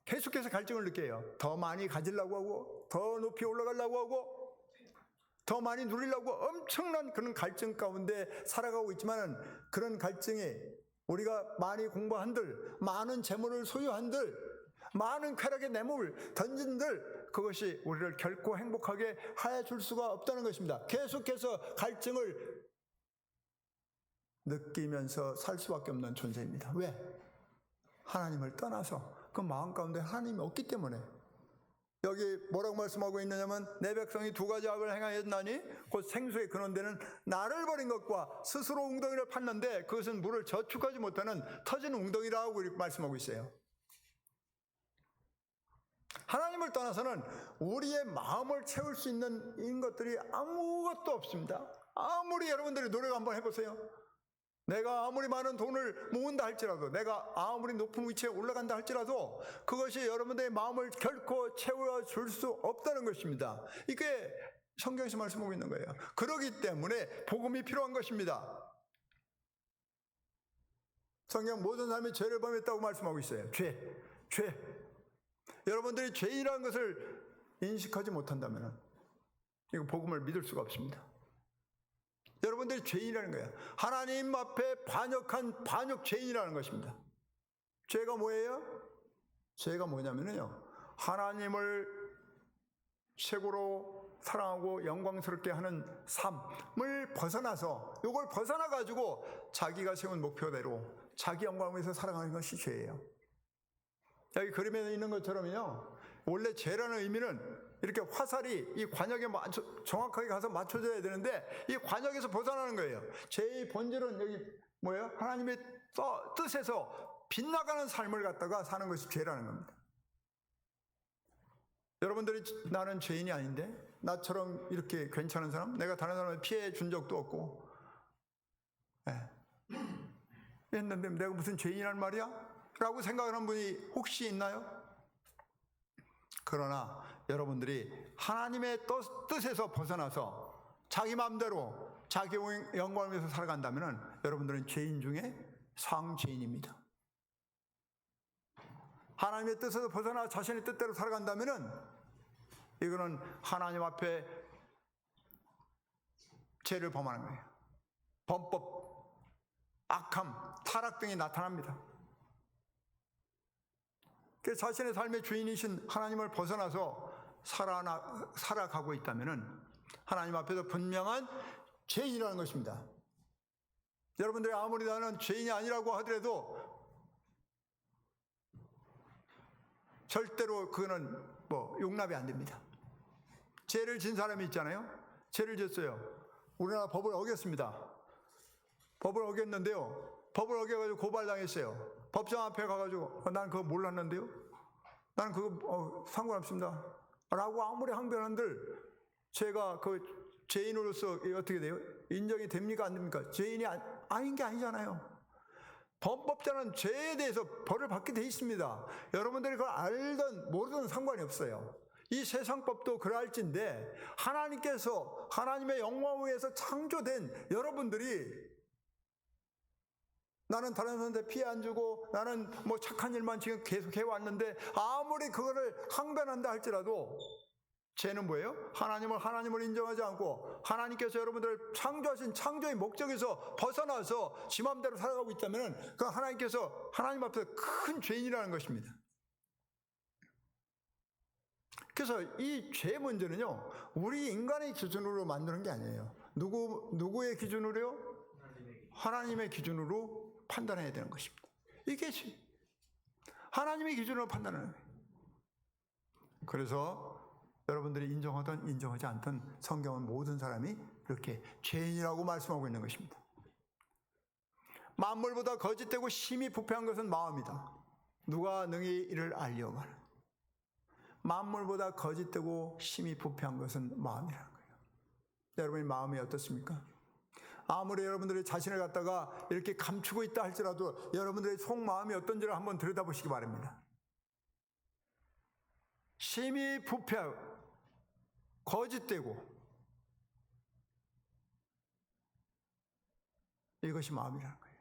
계속해서 갈증을 느껴요. 더 많이 가지려고 하고, 더 높이 올라가려고 하고, 더 많이 누리려고 엄청난 그런 갈증 가운데 살아가고 있지만, 그런 갈증이 우리가 많이 공부한들, 많은 재물을 소유한들, 많은 쾌락의 내몸을 던진들, 그것이 우리를 결코 행복하게 해줄 수가 없다는 것입니다. 계속해서 갈증을 느끼면서 살 수밖에 없는 존재입니다. 왜? 하나님을 떠나서 그 마음 가운데 하나님이 없기 때문에. 여기 뭐라고 말씀하고 있느냐면, 내 백성이 두 가지 악을 행하였나니 곧 생수의 근원되는 나를 버린 것과 스스로 웅덩이를 팠는데 그것은 물을 저축하지 못하는 터진 웅덩이라고 말씀하고 있어요. 하나님을 떠나서는 우리의 마음을 채울 수 있는 이런 것들이 아무것도 없습니다. 아무리 여러분들이 노력 한번 해보세요. 내가 아무리 많은 돈을 모은다 할지라도, 내가 아무리 높은 위치에 올라간다 할지라도 그것이 여러분들의 마음을 결코 채워줄 수 없다는 것입니다. 이게 성경에서 말씀하고 있는 거예요. 그렇기 때문에 복음이 필요한 것입니다. 성경 모든 사람이 죄를 범했다고 말씀하고 있어요. 죄. 여러분들이 죄인이라는 것을 인식하지 못한다면 이거 복음을 믿을 수가 없습니다. 여러분들이 죄인이라는 거예요. 하나님 앞에 반역한 반역 죄인이라는 것입니다. 죄가 뭐예요? 죄가 뭐냐면요, 하나님을 최고로 사랑하고 영광스럽게 하는 삶을 벗어나서, 이걸 벗어나 가지고 자기가 세운 목표대로 자기 영광을 위해서 살아가는 것이 죄예요. 여기 그림에 있는 것처럼요, 원래 죄라는 의미는 이렇게 화살이 이 관역에 정확하게 가서 맞춰져야 되는데 이 관역에서 벗어나는 거예요. 죄의 본질은 여기 뭐예요? 하나님의 뜻에서 빗나가는 삶을 갖다가 사는 것이 죄라는 겁니다. 여러분들이 나는 죄인이 아닌데, 나처럼 이렇게 괜찮은 사람, 내가 다른 사람을 피해 준 적도 없고, 했는데 내가 무슨 죄인이란 말이야? 라고 생각하는 분이 혹시 있나요? 그러나 여러분들이 하나님의 뜻에서 벗어나서 자기 마음대로 자기 영광을 위해서 살아간다면 여러분들은 죄인 중에 상죄인입니다. 하나님의 뜻에서 벗어나 자신의 뜻대로 살아간다면 이거는 하나님 앞에 죄를 범하는 거예요. 범법, 악함, 타락 등이 나타납니다. 자신의 삶의 주인이신 하나님을 벗어나서 살아가고 있다면 하나님 앞에서 분명한 죄인이라는 것입니다. 여러분들이 아무리 나는 죄인이 아니라고 하더라도 절대로 그거는 용납이 안 됩니다. 죄를 진 사람이 있잖아요. 죄를 졌어요. 우리나라 법을 어겼습니다. 법을 어겼는데요, 법을 어겨가지고 고발당했어요. 법정 앞에 가가지고 난 그거 몰랐는데요. 나는 그거 상관없습니다. 라고 아무리 항변한들 제가 그 죄인으로서 어떻게 돼요? 인정이 됩니까? 안 됩니까? 죄인이 아닌 게 아니잖아요. 범법자는 죄에 대해서 벌을 받게 돼 있습니다. 여러분들이 그걸 알든 모르든 상관이 없어요. 이 세상법도 그럴진데 하나님께서 하나님의 영광을 위해서 창조된 여러분들이 나는 다른 사람한테 피해 안 주고 나는 뭐 착한 일만 지금 계속 해왔는데 아무리 그거를 항변한다 할지라도 죄는 뭐예요? 하나님을 인정하지 않고 하나님께서 여러분들을 창조하신 창조의 목적에서 벗어나서 지 맘대로 살아가고 있다면 그 하나님께서 하나님 앞에서 큰 죄인이라는 것입니다. 그래서 이 죄 문제는요, 우리 인간의 기준으로 만드는 게 아니에요. 누구의 기준으로요? 하나님의 기준으로 판단해야 되는 것입니다. 이게 하나님의 기준으로 판단하는 거예요. 그래서 여러분들이 인정하든 인정하지 않든 성경은 모든 사람이 이렇게 죄인이라고 말씀하고 있는 것입니다. 만물보다 거짓되고 심히 부패한 것은 마음이다. 누가 능히 이를 알려고 하는. 만물보다 거짓되고 심히 부패한 것은 마음이라는 거예요. 여러분의 마음이 어떻습니까? 아무리 여러분들이 자신을 갖다가 이렇게 감추고 있다 할지라도 여러분들의 속마음이 어떤지를 한번 들여다보시기 바랍니다. 심히 부패하고 거짓되고 이것이 마음이라는 거예요.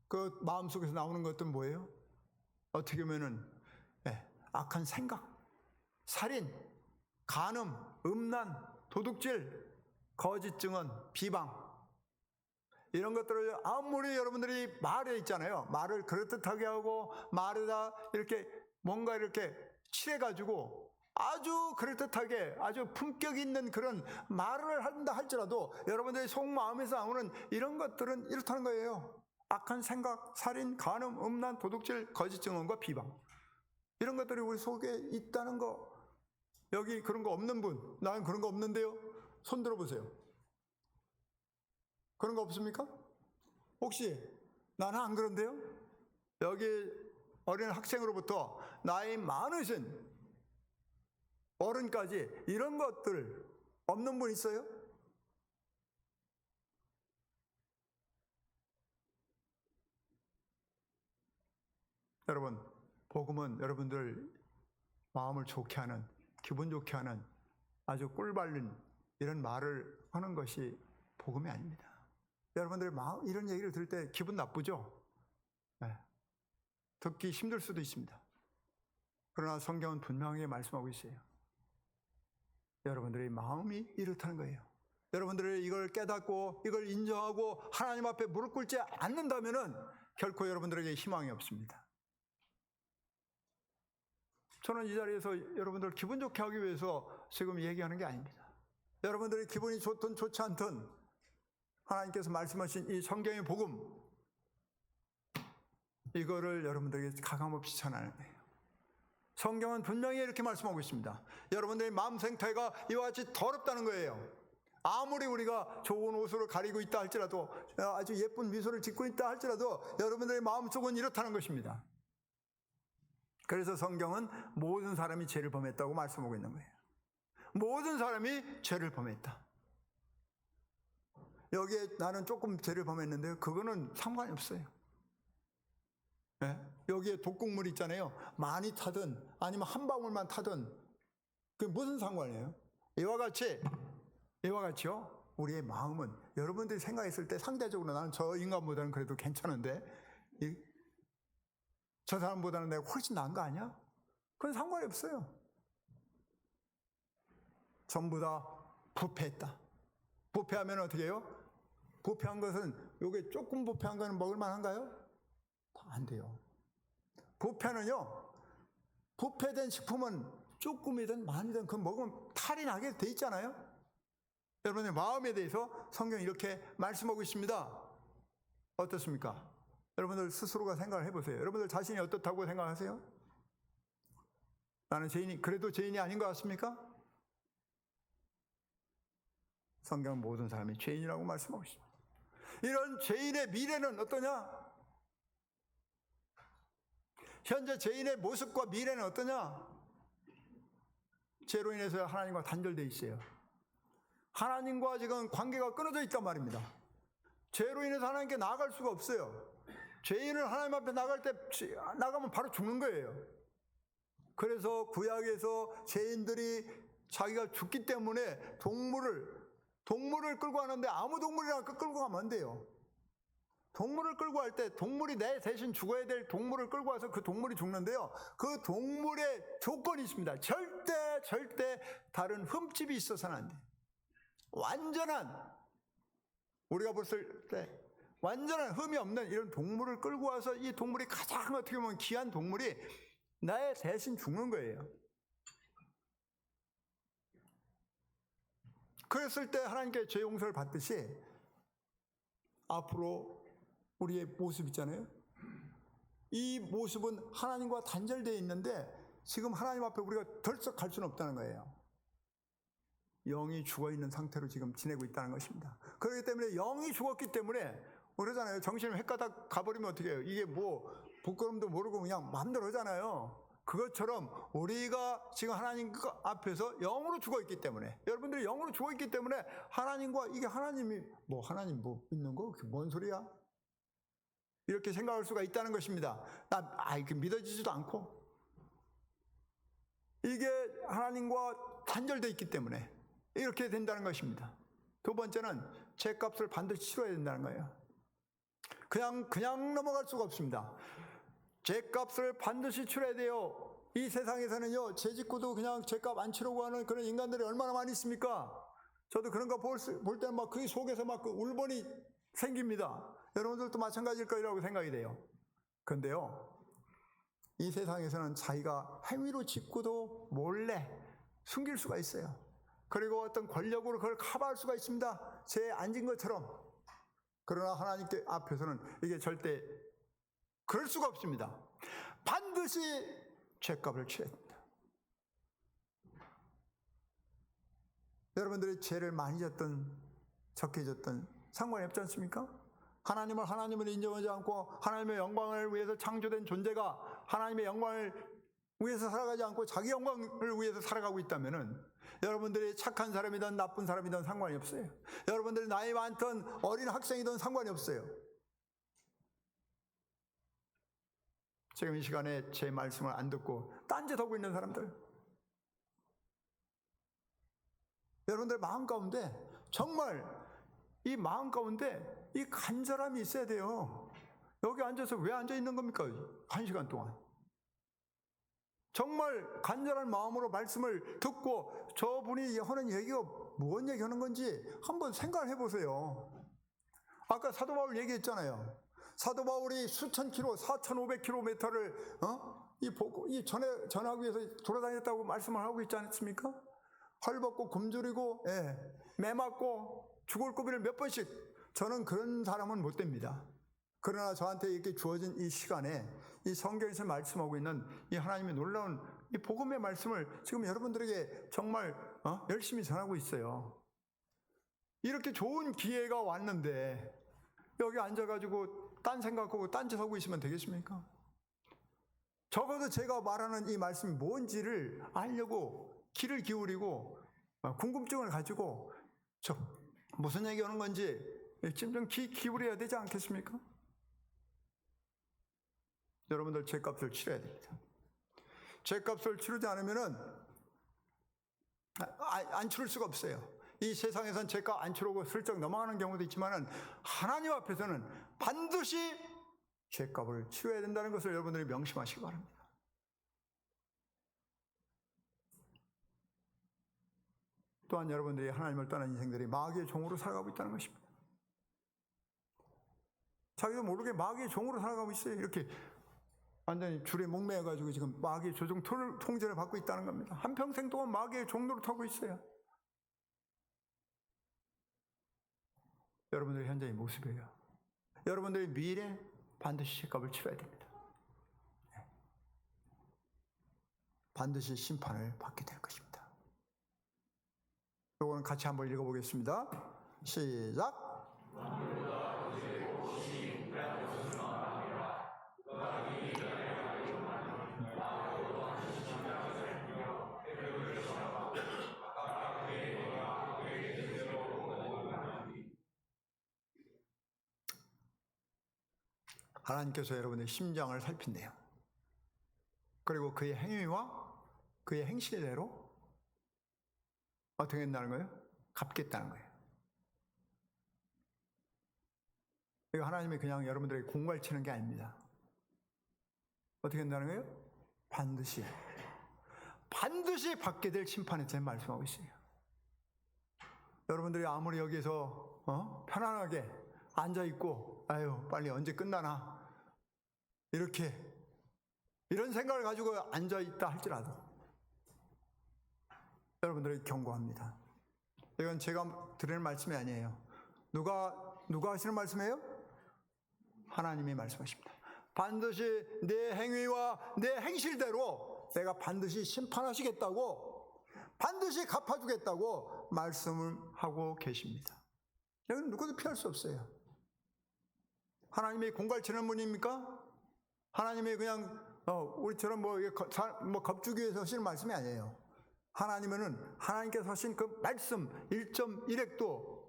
그 마음속에서 나오는 것들은 뭐예요? 어떻게 보면은 악한 생각, 살인, 간음, 음란, 도둑질, 거짓 증언, 비방 이런 것들을 아무리 여러분들이 말에 있잖아요. 말을 그럴듯하게 하고 말에다 이렇게 뭔가 이렇게 칠해가지고 아주 그럴듯하게 아주 품격 있는 그런 말을 한다 할지라도 여러분들의 속마음에서 나오는 이런 것들은 이렇다는 거예요. 악한 생각, 살인, 간음, 음란, 도둑질, 거짓 증언과 비방 이런 것들이 우리 속에 있다는 거. 여기 그런 거 없는 분, 나는 그런 거 없는데요. 손 들어보세요. 그런 거 없습니까? 혹시 나는 안 그런데요? 여기 어린 학생으로부터 나이 많으신 어른까지 이런 것들 없는 분 있어요? 여러분, 복음은 여러분들 마음을 좋게 하는, 기분 좋게 하는 아주 꿀발린 이런 말을 하는 것이 복음이 아닙니다. 여러분들의 마음, 이런 얘기를 들을 때 기분 나쁘죠? 네. 듣기 힘들 수도 있습니다. 그러나 성경은 분명히 말씀하고 있어요. 여러분들의 마음이 이렇다는 거예요. 여러분들이 이걸 깨닫고 이걸 인정하고 하나님 앞에 무릎 꿇지 않는다면은 결코 여러분들에게 희망이 없습니다. 저는 이 자리에서 여러분들 기분 좋게 하기 위해서 지금 얘기하는 게 아닙니다. 여러분들이 기분이 좋든 좋지 않든 하나님께서 말씀하신 이 성경의 복음 이거를 여러분들에게 가감없이 전하는 거예요. 성경은 분명히 이렇게 말씀하고 있습니다. 여러분들의 마음 생태가 이와 같이 더럽다는 거예요. 아무리 우리가 좋은 옷으로 가리고 있다 할지라도 아주 예쁜 미소를 짓고 있다 할지라도 여러분들의 마음속은 이렇다는 것입니다. 그래서 성경은 모든 사람이 죄를 범했다고 말씀하고 있는 거예요. 모든 사람이 죄를 범했다. 여기에 나는 조금 죄를 범했는데요. 그거는 상관이 없어요. 네? 여기에 독극물 있잖아요. 많이 타든 아니면 한 방울만 타든 그게 무슨 상관이에요? 이와 같이요. 우리의 마음은 여러분들이 생각했을 때 상대적으로 나는 저 인간보다는 그래도 괜찮은데 저 사람보다는 내가 훨씬 나은 거 아니야? 그건 상관이 없어요. 전부 다 부패했다. 부패하면 어떻게 해요? 부패한 것은 요게 조금 부패한 거는 먹을 만한가요? 안 돼요. 부패는요. 부패된 식품은 조금이든 많이든 그 먹으면 탈이 나게 돼 있잖아요. 여러분의 마음에 대해서 성경이 이렇게 말씀하고 있습니다. 어떻습니까? 여러분들 스스로가 생각을 해보세요. 여러분들 자신이 어떻다고 생각하세요? 나는 그래도 죄인이 아닌 것 같습니까? 성경은 모든 사람이 죄인이라고 말씀하고 있습니다. 이런 죄인의 미래는 어떠냐? 현재 죄인의 모습과 미래는 어떠냐? 죄로 인해서 하나님과 단절되어 있어요. 하나님과 지금 관계가 끊어져 있단 말입니다. 죄로 인해서 하나님께 나아갈 수가 없어요. 죄인을 하나님 앞에 나가면 바로 죽는 거예요. 그래서 구약에서 죄인들이 자기가 죽기 때문에 동물을 끌고 가는데 아무 동물이랑 끌고 가면 안 돼요. 동물을 끌고 갈 때 동물이 내 대신 죽어야 될 동물을 끌고 와서 그 동물이 죽는데요. 그 동물의 조건이 있습니다. 절대 다른 흠집이 있어서는 안 돼요. 우리가 봤을 때 완전한 흠이 없는 이런 동물을 끌고 와서 이 동물이 가장 어떻게 보면 귀한 동물이 나의 대신 죽는 거예요. 그랬을 때 하나님께 죄 용서를 받듯이 앞으로 우리의 모습 있잖아요. 이 모습은 하나님과 단절되어 있는데 지금 하나님 앞에 우리가 덜썩 갈 수는 없다는 거예요. 영이 죽어있는 상태로 지금 지내고 있다는 것입니다. 그렇기 때문에 영이 죽었기 때문에 그러잖아요. 정신을 헷가닥 가버리면 어떻게 해요? 이게 뭐 부끄럼도 모르고 그냥 마음대로 하잖아요. 그것처럼 우리가 지금 하나님 앞에서 영으로 죽어있기 때문에, 여러분들이 영으로 죽어있기 때문에 하나님과 이게 하나님 뭐 있는 거? 그게 뭔 소리야? 이렇게 생각할 수가 있다는 것입니다. 이게 믿어지지도 않고 이게 하나님과 단절되어 있기 때문에 이렇게 된다는 것입니다. 두 번째는 죄값을 반드시 치러야 된다는 거예요. 그냥 넘어갈 수가 없습니다. 죄값을 반드시 치러야 돼요. 이 세상에서는요, 죄 짓고도 그냥 죄값 안 치려고 하는 그런 인간들이 얼마나 많이 있습니까? 저도 그런 거 볼 때는 막 그 속에서 막 그 울분이 생깁니다. 여러분들도 마찬가지일 거라고 생각이 돼요. 그런데요, 이 세상에서는 자기가 행위로 짓고도 몰래 숨길 수가 있어요. 그리고 어떤 권력으로 그걸 커버할 수가 있습니다. 죄에 앉은 것처럼. 그러나 하나님께 앞에서는 이게 절대 그럴 수가 없습니다. 반드시 죄값을 치러야 됩니다. 여러분들이 죄를 많이 졌든 적게 졌든 상관이 없지 않습니까? 하나님을 인정하지 않고 하나님의 영광을 위해서 창조된 존재가 하나님의 영광을 위해서 살아가지 않고 자기 영광을 위해서 살아가고 있다면은 여러분들이 착한 사람이든 나쁜 사람이든 상관이 없어요. 여러분들이 나이 많든 어린 학생이든 상관이 없어요. 지금 이 시간에 제 말씀을 안 듣고 딴짓하고 있는 사람들, 여러분들 마음 가운데 정말 이 마음 가운데 이 간절함이 있어야 돼요. 여기 앉아서 왜 앉아 있는 겁니까? 1시간 동안. 정말 간절한 마음으로 말씀을 듣고 저분이 하는 얘기가 뭔 얘기하는 건지 한번 생각을 해보세요. 아까 사도 바울 얘기했잖아요. 사도 바울이 수천 킬로, 4,500km를 전하기 위해서 돌아다녔다고 말씀을 하고 있지 않습니까? 헐벗고 굶주리고 매 맞고 죽을 고비를 몇 번씩. 저는 그런 사람은 못 됩니다. 그러나 저한테 이렇게 주어진 이 시간에 이 성경에서 말씀하고 있는 이 하나님의 놀라운 이 복음의 말씀을 지금 여러분들에게 정말 열심히 전하고 있어요. 이렇게 좋은 기회가 왔는데 여기 앉아가지고 딴 생각하고 딴짓하고 있으면 되겠습니까? 적어도 제가 말하는 이 말씀이 뭔지를 알려고 귀를 기울이고 궁금증을 가지고 무슨 얘기하는 건지 좀 귀 기울여야 되지 않겠습니까? 여러분들 죄값을 치러야 됩니다. 죄값을 치르지 않으면은 안 치를 수가 없어요. 이 세상에선 죄값 안 치르고 슬쩍 넘어가는 경우도 있지만은 하나님 앞에서는 반드시 죄값을 치러야 된다는 것을 여러분들이 명심하시기 바랍니다. 또한 여러분들이 하나님을 떠난 인생들이 마귀의 종으로 살아가고 있다는 것입니다. 자기도 모르게 마귀의 종으로 살아가고 있어요. 이렇게 완전히 줄에 목매여가지고 지금 마귀의 조종 통제를 받고 있다는 겁니다. 한평생 동안 마귀의 종로를 타고 있어요. 여러분들의 현재의 모습이에요. 여러분들의 미래 반드시 죄값을 치러야 됩니다. 반드시 심판을 받게 될 것입니다. 이거는 같이 한번 읽어보겠습니다. 시작. 하나님께서 여러분의 심장을 살핀대요. 그리고 그의 행위와 그의 행실대로 어떻게 한다는 거예요? 갚겠다는 거예요. 이거 하나님이 그냥 여러분들에게 공갈 치는 게 아닙니다. 어떻게 한다는 거예요? 반드시 받게 될 심판에 대해 말씀하고 있어요. 여러분들이 아무리 여기서 편안하게 앉아있고 아유 빨리 언제 끝나나 이런 생각을 가지고 앉아있다 할지라도 여러분들에게 경고합니다. 이건 제가 드리는 말씀이 아니에요. 누가 하시는 말씀이에요? 하나님이 말씀하십니다. 반드시 내 행위와 내 행실대로 내가 반드시 심판하시겠다고, 반드시 갚아주겠다고 말씀을 하고 계십니다. 이건 누구도 피할 수 없어요. 하나님이 공갈치는 분입니까? 하나님이 그냥 우리처럼 겁주기 위해서 하시는 말씀이 아니에요. 하나님은 하나님께서 하신 그 말씀 1.1핵도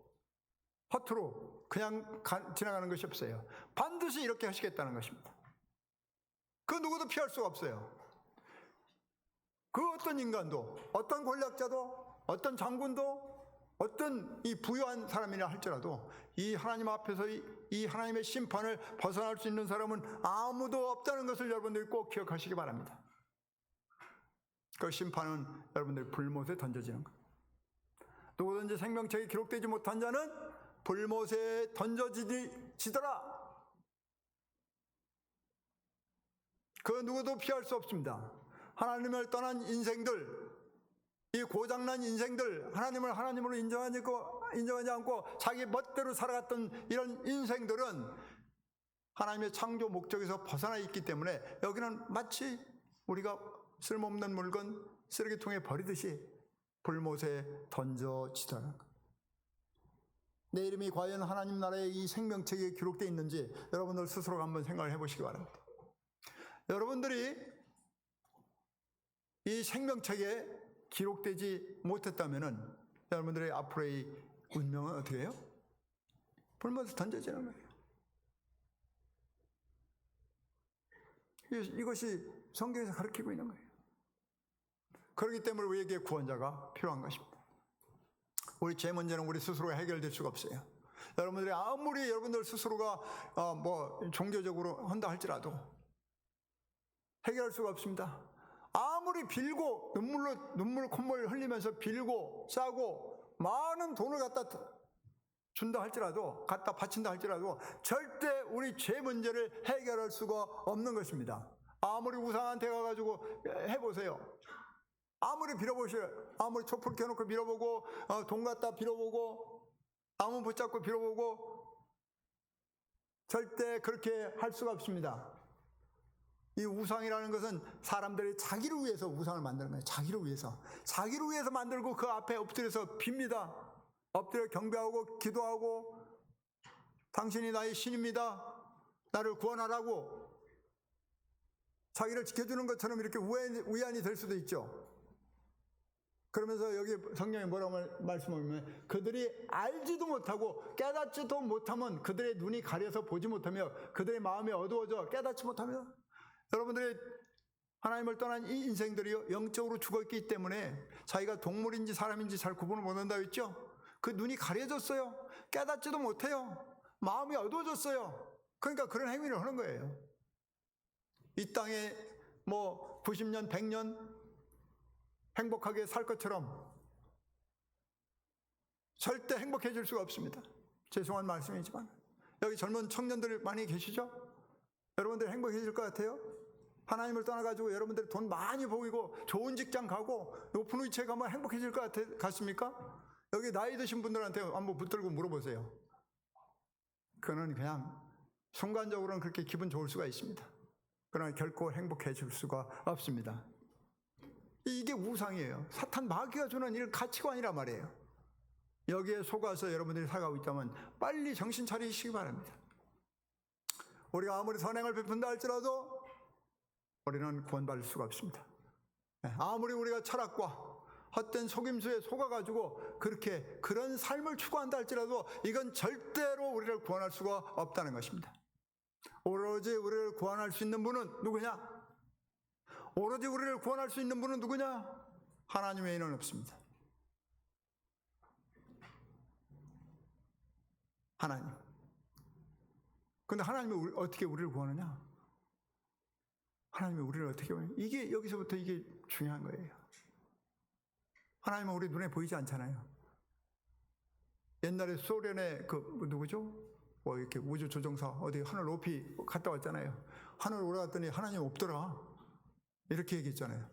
허투루 그냥 지나가는 것이 없어요. 반드시 이렇게 하시겠다는 것입니다. 그 누구도 피할 수가 없어요. 그 어떤 인간도, 어떤 권력자도, 어떤 장군도, 어떤 이 부유한 사람이라 할지라도 이 하나님 앞에서 이 하나님의 심판을 벗어날 수 있는 사람은 아무도 없다는 것을 여러분들이 꼭 기억하시기 바랍니다. 그 심판은 여러분들이 불못에 던져지는 거예요. 누구든지 생명책에 기록되지 못한 자는 불못에 던져지더라. 그 누구도 피할 수 없습니다. 하나님을 떠난 인생들, 이 고장난 인생들, 하나님을 하나님으로 인정하지 않고 자기 멋대로 살아갔던 이런 인생들은 하나님의 창조 목적에서 벗어나 있기 때문에 여기는 마치 우리가 쓸모없는 물건 쓰레기통에 버리듯이 불못에 던져지더라. 내 이름이 과연 하나님 나라의 이 생명책에 기록되어 있는지 여러분들 스스로 한번 생각을 해보시기 바랍니다. 여러분들이 이 생명책에 기록되지 못했다면 여러분들의 앞으로의 운명은 어떻게 해요? 불못에 던져지는 거예요. 이것이 성경에서 가르치고 있는 거예요. 그렇기 때문에 우리에게 구원자가 필요한 것입니다. 우리 죄 문제는 우리 스스로 해결될 수가 없어요. 여러분들이 아무리 여러분들 스스로가 종교적으로 한다 할지라도 해결할 수가 없습니다. 아무리 빌고 눈물 콧물 흘리면서 빌고 싸고 많은 돈을 갖다 준다 할지라도, 갖다 바친다 할지라도 절대 우리 죄 문제를 해결할 수가 없는 것입니다. 아무리 우상한테 가가지고 해보세요. 아무리 빌어보세요. 아무리 촛불 켜놓고 빌어보고 돈 갖다 빌어보고 나무 붙잡고 빌어보고 절대 그렇게 할 수가 없습니다. 이 우상이라는 것은 사람들이 자기를 위해서 우상을 만드는 거예요. 자기를 위해서 만들고 그 앞에 엎드려서 빕니다. 엎드려 경배하고 기도하고 당신이 나의 신입니다. 나를 구원하라고 자기를 지켜주는 것처럼 이렇게 위안이 될 수도 있죠. 그러면서 여기 성경에 뭐라고 말씀하면 그들이 알지도 못하고 깨닫지도 못하면 그들의 눈이 가려서 보지 못하며 그들의 마음이 어두워져 깨닫지 못하며 여러분들의 하나님을 떠난 이 인생들이 영적으로 죽었기 때문에 자기가 동물인지 사람인지 잘 구분을 못한다고 했죠. 그 눈이 가려졌어요. 깨닫지도 못해요. 마음이 어두워졌어요. 그러니까 그런 행위를 하는 거예요. 이 땅에 90년, 100년 행복하게 살 것처럼 절대 행복해질 수가 없습니다. 죄송한 말씀이지만 여기 젊은 청년들 많이 계시죠? 여러분들 행복해질 것 같아요? 하나님을 떠나가지고 여러분들이 돈 많이 보이고 좋은 직장 가고 높은 위치에 가면 행복해질 것 같습니까? 여기 나이 드신 분들한테 한번 붙들고 물어보세요. 그는 그냥 순간적으로는 그렇게 기분 좋을 수가 있습니다. 그러나 결코 행복해질 수가 없습니다. 이게 우상이에요. 사탄 마귀가 주는 이런 가치관이란 말이에요. 여기에 속아서 여러분들이 살아가고 있다면 빨리 정신 차리시기 바랍니다. 우리가 아무리 선행을 베푼다 할지라도 우리는 구원받을 수가 없습니다. 아무리 우리가 철학과 헛된 속임수에 속아가지고 그런 삶을 추구한다 할지라도 이건 절대로 우리를 구원할 수가 없다는 것입니다. 오로지 우리를 구원할 수 있는 분은 누구냐? 오로지 우리를 구원할 수 있는 분은 누구냐? 하나님 외에는 없습니다. 하나님. 근데 하나님이 어떻게 우리를 구하느냐? 하나님이 우리를 어떻게 구하느냐? 이게 여기서부터 이게 중요한 거예요. 하나님은 우리 눈에 보이지 않잖아요. 옛날에 소련의 누구죠? 이렇게 우주 조종사 어디 하늘 높이 갔다 왔잖아요. 하늘 올라갔더니 하나님 없더라. 이렇게 얘기했잖아요.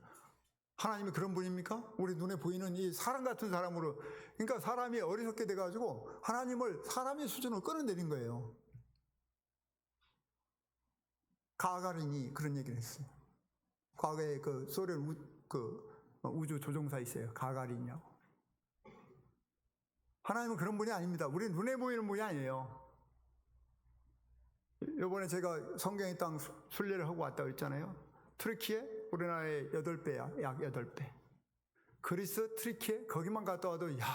하나님이 그런 분입니까? 우리 눈에 보이는 이 사람 같은 사람으로, 그러니까 사람이 어리석게 돼가지고 하나님을 사람의 수준으로 끌어내린 거예요. 가가린이 그런 얘기를 했어요. 과거에 그 소련 우주 조종사 있어요. 가가린이라고. 하나님은 그런 분이 아닙니다. 우리 눈에 보이는 분이 아니에요. 이번에 제가 성경의 땅 순례를 하고 왔다고 했잖아요. 트리키에 우리나라의 8배야. 약 8배. 그리스 트리키에 거기만 갔다 와도 야,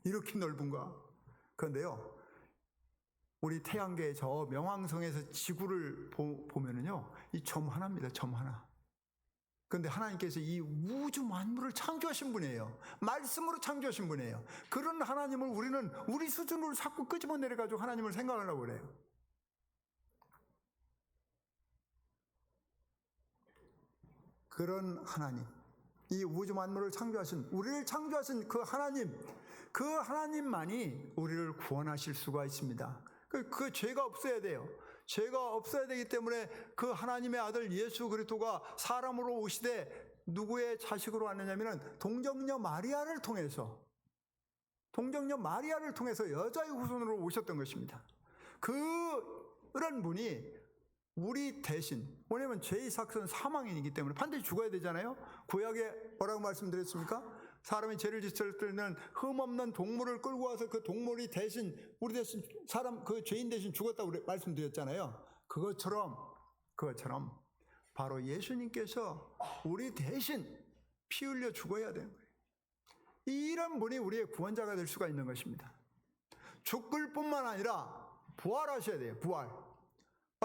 이렇게 넓은가. 그런데요, 우리 태양계의 저 명왕성에서 지구를 보면은요, 이 점 하나입니다. 점 하나. 그런데 하나님께서 이 우주 만물을 창조하신 분이에요. 말씀으로 창조하신 분이에요. 그런 하나님을 우리는 우리 수준으로 자꾸 끄집어내려가지고 하나님을 생각하려고 그래요. 그런 하나님, 이 우주 만물을 창조하신, 우리를 창조하신 그 하나님만이 우리를 구원하실 수가 있습니다. 그 죄가 없어야 돼요. 죄가 없어야 되기 때문에 그 하나님의 아들 예수 그리스도가 사람으로 오시되 누구의 자식으로 왔느냐면 동정녀 마리아를 통해서 여자의 후손으로 오셨던 것입니다. 그런 분이 우리 대신, 왜냐면 죄의 삭은 사망이기 때문에 반드시 죽어야 되잖아요. 구약에 뭐라고 말씀드렸습니까? 사람이 죄를 짓을 때는 흠없는 동물을 끌고 와서 그 동물이 대신, 우리 대신, 그 죄인 대신 죽었다고 말씀드렸잖아요. 그것처럼 바로 예수님께서 우리 대신 피 흘려 죽어야 되는 거예요. 이런 분이 우리의 구원자가 될 수가 있는 것입니다. 죽을 뿐만 아니라 부활하셔야 돼요. 부활.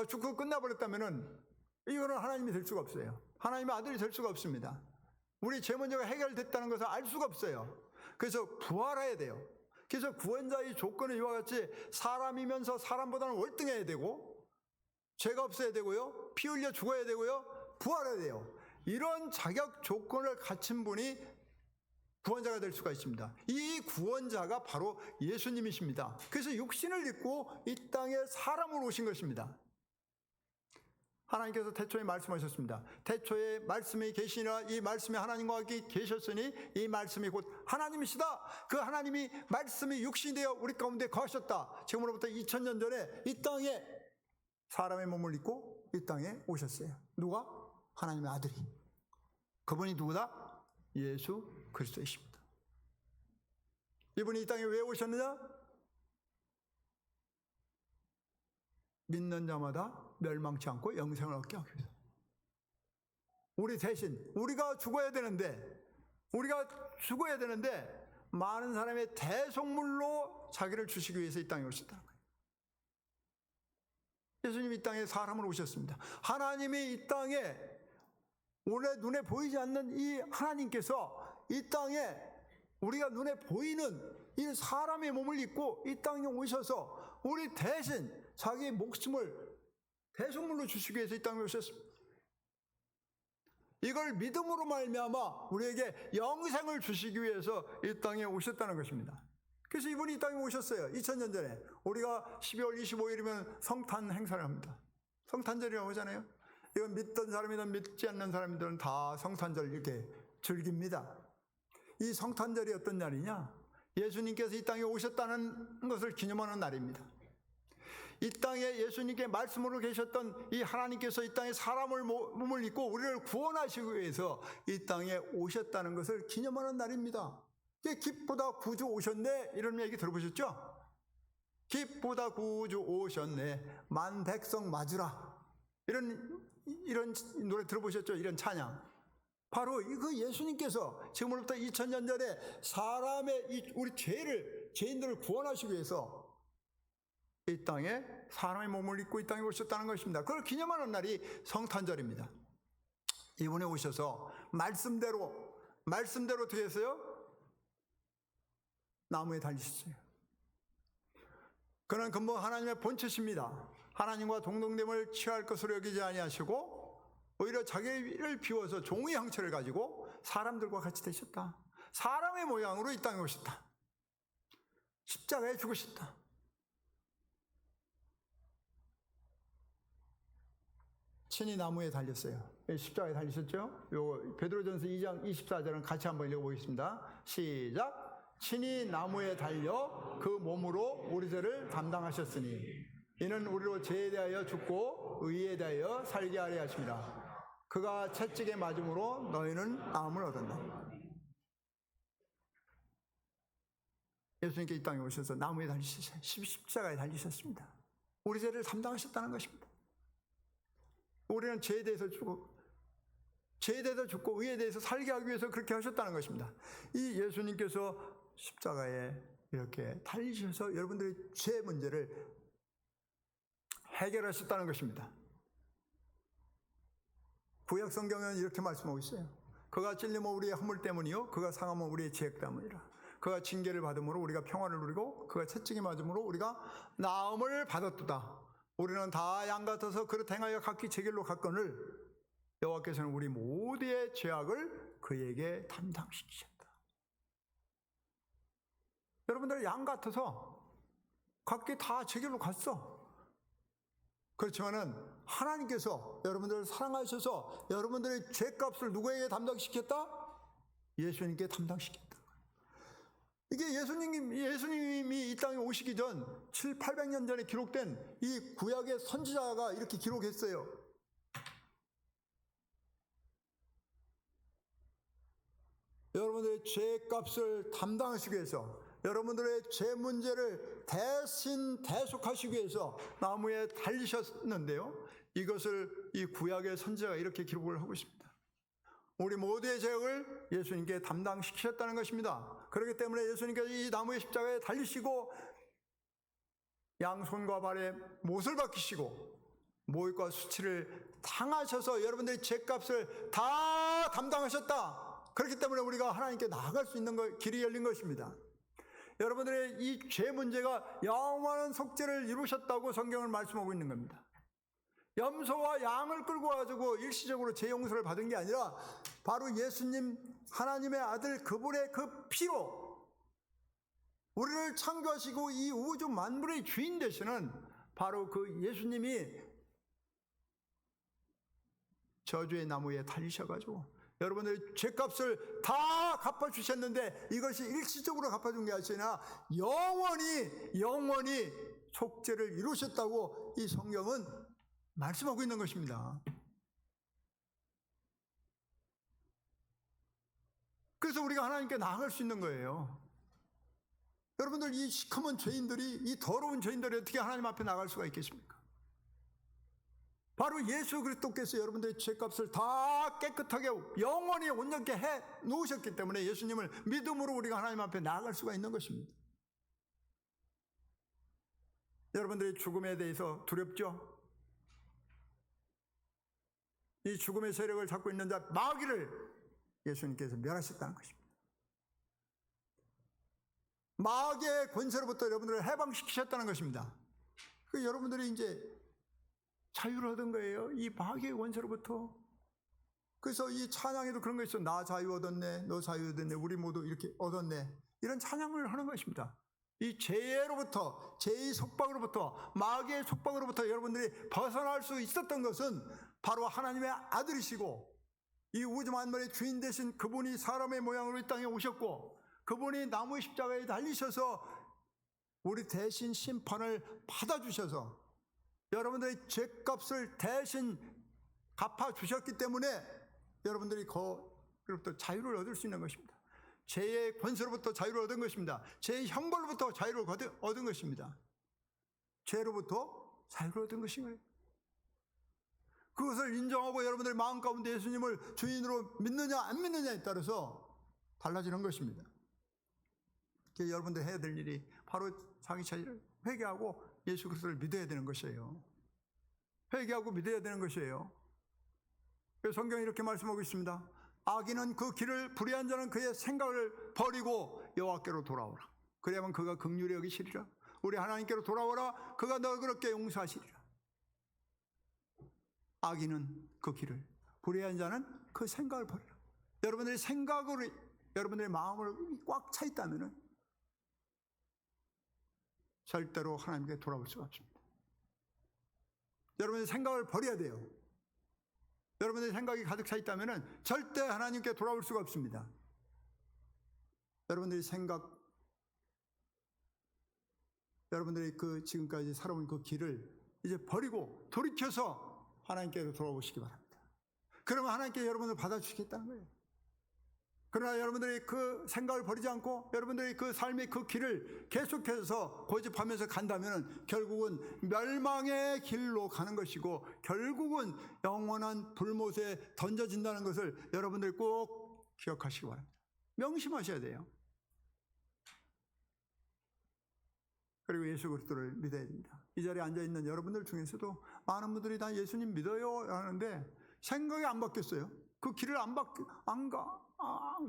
죽고 끝나버렸다면은 이거는 하나님이 될 수가 없어요. 하나님의 아들이 될 수가 없습니다. 우리 죄 문제가 해결됐다는 것을 알 수가 없어요. 그래서 부활해야 돼요. 그래서 구원자의 조건은 이와 같이 사람이면서 사람보다는 월등해야 되고, 죄가 없어야 되고요, 피 흘려 죽어야 되고요, 부활해야 돼요. 이런 자격 조건을 갖춘 분이 구원자가 될 수가 있습니다. 이 구원자가 바로 예수님이십니다. 그래서 육신을 입고 이 땅에 사람으로 오신 것입니다. 하나님께서 태초에 말씀하셨습니다. 태초에 말씀이 계시니라, 이 말씀이 하나님과 함께 계셨으니 이 말씀이 곧 하나님이시다. 그 하나님이 말씀이 육신이 되어 우리 가운데 거하셨다. 지금으로부터 2000년 전에 이 땅에 사람의 몸을 입고 이 땅에 오셨어요. 누가? 하나님의 아들이. 그분이 누구다? 예수 그리스도이십니다. 이분이 이 땅에 왜 오셨느냐? 믿는 자마다 멸망치 않고 영생을 얻게 하기 위해서. 우리 대신 우리가 죽어야 되는데 많은 사람의 대속물로 자기를 주시기 위해서 이 땅에 오셨다는 거예요. 예수님이 이 땅에 사람으로 오셨습니다. 하나님이 이 땅에 오늘 눈에 보이지 않는 이 하나님께서 이 땅에 우리가 눈에 보이는 이 사람의 몸을 입고 이 땅에 오셔서 우리 대신 자기의 목숨을 대속물로 주시기 위해서 이 땅에 오셨습니다. 이걸 믿음으로 말미암아 우리에게 영생을 주시기 위해서 이 땅에 오셨다는 것입니다. 그래서 이분이 이 땅에 오셨어요. 2000년 전에. 우리가 12월 25일이면 성탄 행사를 합니다. 성탄절이라고 하잖아요. 이건 믿던 사람이든 믿지 않는 사람들은 다 성탄절 이렇게 즐깁니다. 이 성탄절이 어떤 날이냐? 예수님께서 이 땅에 오셨다는 것을 기념하는 날입니다. 이 땅에 예수님께 말씀으로 계셨던 이 하나님께서 이 땅에 사람을 몸을 입고 우리를 구원하시기 위해서 이 땅에 오셨다는 것을 기념하는 날입니다. 기쁘다 구주 오셨네, 이런 얘기 들어보셨죠? 기쁘다 구주 오셨네, 만 백성 맞으라, 이런 노래 들어보셨죠? 이런 찬양. 바로 그 예수님께서 지금으로부터 2000년 전에 사람의 우리 죄인들을 구원하시기 위해서 이 땅에 사람의 몸을 입고 이 땅에 오셨다는 것입니다. 그걸 기념하는 날이 성탄절입니다. 이번에 오셔서 말씀대로 어떻게 했어요? 나무에 달리셨어요. 그는 근본 하나님의 본체십니다. 하나님과 동등됨을 취할 것으로 여기지 아니하시고 오히려 자기를 비워서 종의 형체를 가지고 사람들과 같이 되셨다. 사람의 모양으로 이 땅에 오셨다. 십자가에 죽으셨다. 친히 나무에 달렸어요. 십자가에 달리셨죠? 요거 베드로전서 2장 24절은 같이 한번 읽어보겠습니다. 시작. 친히 나무에 달려 그 몸으로 우리 죄를 담당하셨으니 이는 우리로 죄에 대하여 죽고 의에 대하여 살게 하려 하십니다. 그가 채찍에 맞음으로 너희는 나음을 얻었다. 예수님께 이 땅에 오셔서 나무에 달리셨어요. 십자가에 달리셨습니다. 우리 죄를 담당하셨다는 것입니다. 우리는 죄에 대해서 죽고 의에 대해서 살게 하기 위해서 그렇게 하셨다는 것입니다. 이 예수님께서 십자가에 이렇게 달리셔서 여러분들의 죄 문제를 해결하셨다는 것입니다. 구약 성경은 이렇게 말씀하고 있어요. 그가 찔림은 우리의 허물 때문이요 그가 상함은 우리의 죄악 때문이라. 그가 징계를 받음으로 우리가 평화를 누리고 그가 채찍에 맞음으로 우리가 나음을 받았도다. 우리는 다 양 같아서 그릇 행하여 각기 제 길로 갔거늘 여호와께서는 우리 모두의 죄악을 그에게 담당시키셨다. 여러분들 양 같아서 각기 다 제 길로 갔어. 그렇지만은 하나님께서 여러분들을 사랑하셔서 여러분들의 죄값을 누구에게 담당시켰다? 예수님께 담당시켰다. 이게 예수님이 이 땅에 오시기 전 700~800년 전에 기록된 이 구약의 선지자가 이렇게 기록했어요. 여러분들의 죄값을 담당하시기 위해서 여러분들의 죄 문제를 대신 대속하시기 위해서 나무에 달리셨는데요. 이것을 이 구약의 선지자가 이렇게 기록을 하고 있습니다. 우리 모두의 죄악을 예수님께 담당시키셨다는 것입니다. 그렇기 때문에 예수님께서 이 나무의 십자가에 달리시고 양손과 발에 못을 박히시고 모욕과 수치를 당하셔서 여러분들의 죄값을 다 담당하셨다. 그렇기 때문에 우리가 하나님께 나아갈 수 있는 길이 열린 것입니다. 여러분들의 이 죄 문제가 영원한 속죄를 이루셨다고 성경을 말씀하고 있는 겁니다. 염소와 양을 끌고 가지고 일시적으로 죄 용서를 받은 게 아니라 바로 예수님 하나님의 아들 그분의 그 피로 우리를 창조하시고 이 우주 만물의 주인 되시는 바로 그 예수님이 저주의 나무에 달리셔가지고 여러분들의 죄값을 다 갚아주셨는데 이것이 일시적으로 갚아준 게 아니라 영원히 속죄를 이루셨다고 이 성경은 말씀하고 있는 것입니다. 그래서 우리가 하나님께 나아갈 수 있는 거예요. 여러분들 이 시커먼 죄인들이 이 더러운 죄인들이 어떻게 하나님 앞에 나갈 수가 있겠습니까? 바로 예수 그리스도께서 여러분들의 죄값을 다 깨끗하게 영원히 온전케 해 놓으셨기 때문에 예수님을 믿음으로 우리가 하나님 앞에 나아갈 수가 있는 것입니다. 여러분들의 죽음에 대해서 두렵죠? 이 죽음의 세력을 잡고 있는 자 마귀를 예수님께서 멸하셨다는 것입니다. 마귀의 권세로부터 여러분들을 해방시키셨다는 것입니다. 그 여러분들이 이제 자유를 얻은 거예요. 이 마귀의 권세로부터. 그래서 이 찬양에도 그런 거 있어. 나 자유 얻었네. 너 자유 얻었네. 우리 모두 이렇게 얻었네. 이런 찬양을 하는 것입니다. 이 죄로부터, 죄의 속박으로부터, 마귀의 속박으로부터 여러분들이 벗어날 수 있었던 것은 바로 하나님의 아들이시고 이 우주 만물의 주인 되신 그분이 사람의 모양으로 이 땅에 오셨고 그분이 나무 십자가에 달리셔서 우리 대신 심판을 받아주셔서 여러분들의 죄값을 대신 갚아주셨기 때문에 여러분들이 그로부터 자유를 얻을 수 있는 것입니다. 죄의 권세로부터 자유를 얻은 것입니다. 죄의 형벌로부터 자유를 얻은 것입니다. 죄로부터 자유를 얻은 것인 거예요. 그것을 인정하고 여러분들의 마음 가운데 예수님을 주인으로 믿느냐 안 믿느냐에 따라서 달라지는 것입니다. 여러분들 해야 될 일이 바로 자기 자신을 회개하고 예수 그리스도를 믿어야 되는 것이에요. 회개하고 믿어야 되는 것이에요. 성경이 이렇게 말씀하고 있습니다. 악인은 그 길을, 불의한 자는 그의 생각을 버리고 여호와께로 돌아오라. 그래야만 그가 긍휼히 여기시리라. 우리 하나님께로 돌아오라. 그가 너를 그렇게 용서하시리라. 악인은 그 길을, 불의한 자는 그 생각을 버리라. 여러분들의 생각으로, 여러분들의 마음을 꽉 차 있다면 절대로 하나님께 돌아올 수가 없습니다. 여러분의 생각을 버려야 돼요. 여러분의 생각이 가득 차 있다면 절대 하나님께 돌아올 수가 없습니다. 여러분들의 생각, 여러분들이 그 지금까지 살아온 그 길을 이제 버리고 돌이켜서 하나님께로 돌아오시기 바랍니다. 그러면 하나님께 여러분을 받아주시겠다는 거예요. 그러나 여러분들이 그 생각을 버리지 않고 여러분들이 그 삶의 그 길을 계속해서 고집하면서 간다면 결국은 멸망의 길로 가는 것이고 결국은 영원한 불못에 던져진다는 것을 여러분들이 꼭 기억하시기 바랍니다. 명심하셔야 돼요. 그리고 예수 그리스도를 믿어야 됩니다. 이 자리에 앉아있는 여러분들 중에서도 많은 분들이 다 예수님 믿어요 하는데 생각이 안 바뀌었어요. 그 길을 안 가.